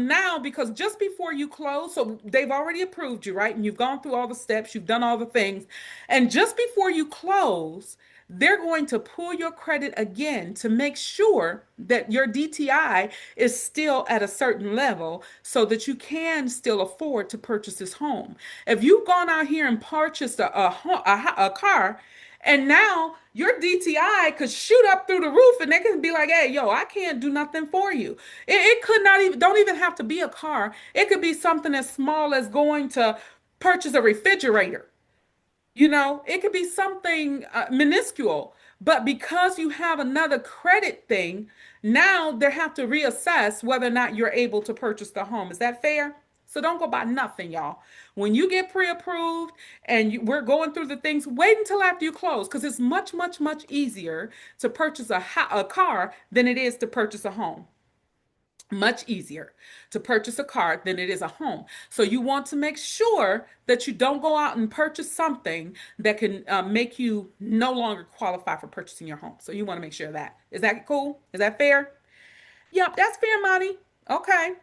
just before you close, so they've already approved you, right? And you've gone through all the steps, you've done all the things. And just before you close, they're going to pull your credit again to make sure that your DTI is still at a certain level so that you can still afford to purchase this home. If you've gone out here and purchased a car, and now your DTI could shoot up through the roof and they can be like, hey, yo, I can't do nothing for you. It could not even, don't even have to be a car. It could be something as small as going to purchase a refrigerator. It could be something minuscule, but because you have another credit thing, now they have to reassess whether or not you're able to purchase the home. Is that fair? So don't go buy nothing, y'all. When you get pre-approved and we're going through the things, wait until after you close because it's much, much, much easier to purchase a car than it is to purchase a home. Much easier to purchase a car than it is a home. So you want to make sure that you don't go out and purchase something that can make you no longer qualify for purchasing your home. So you want to make sure of that. Is that cool? Is that fair? Yep, that's fair money. Okay.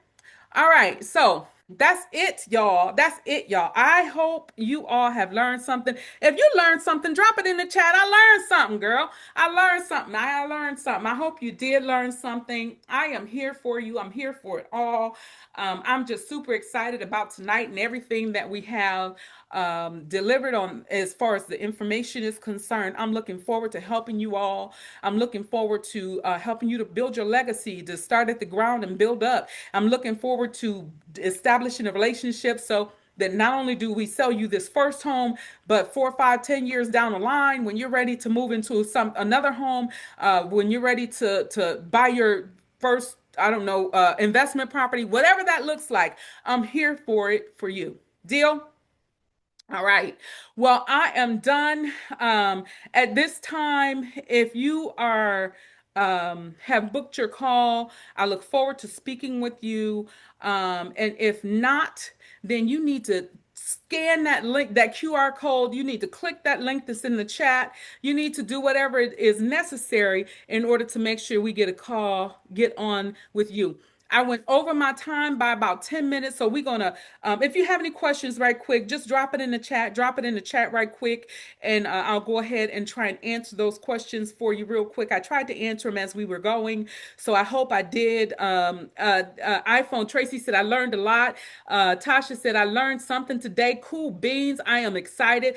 All right, so that's it, y'all. That's it, y'all. I hope you all have learned something. If you learned something, drop it in the chat. I learned something, girl. I learned something. I learned something. I hope you did learn something. I am here for you. I'm here for it all. I'm just super excited about tonight and everything that we have delivered on as far as the information is concerned. I'm looking forward to helping you all. I'm looking forward to helping you to build your legacy, to start at the ground and build up. I'm looking forward to establishing a relationship so that not only do we sell you this first home, but 4, 5, 10 years down the line, when you're ready to move into another home, when you're ready to buy your first, I don't know, investment property, whatever that looks like, I'm here for it for you. Deal? All right. Well, I am done. At this time, if you are have booked your call, I look forward to speaking with you. And if not, then you need to scan that link, that QR code. You need to click that link that's in the chat. You need to do whatever it is necessary in order to make sure we get a call, get on with you. I went over my time by about 10 minutes. So we're gonna, if you have any questions right quick, just drop it in the chat, right quick. And I'll go ahead and try and answer those questions for you real quick. I tried to answer them as we were going. So I hope I did. iPhone Tracy said, I learned a lot. Tasha said, I learned something today. Cool beans. I am excited.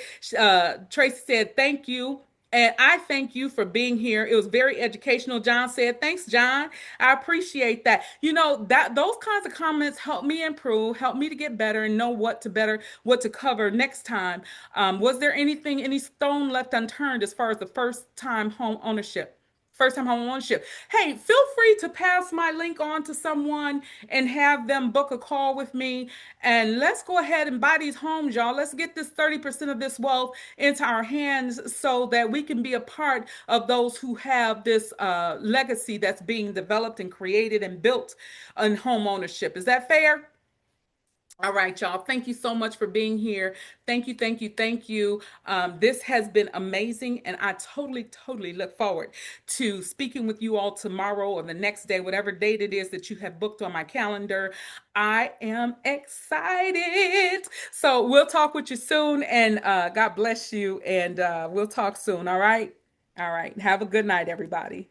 Tracy said, thank you. And I thank you for being here. It was very educational. John said, thanks, John. I appreciate that. That those kinds of comments help me improve, help me to get better and know what to cover next time. Was there any stone left unturned as far as the first time home ownership? First time home ownership. Hey, feel free to pass my link on to someone and have them book a call with me. And let's go ahead and buy these homes, y'all. Let's get this 30% of this wealth into our hands so that we can be a part of those who have this legacy that's being developed and created and built in home ownership. Is that fair? All right, y'all. Thank you so much for being here. Thank you, thank you, thank you. This has been amazing, and I totally, totally look forward to speaking with you all tomorrow or the next day, whatever date it is that you have booked on my calendar. I am excited. So we'll talk with you soon, and God bless you, and we'll talk soon. All right? All right. Have a good night, everybody.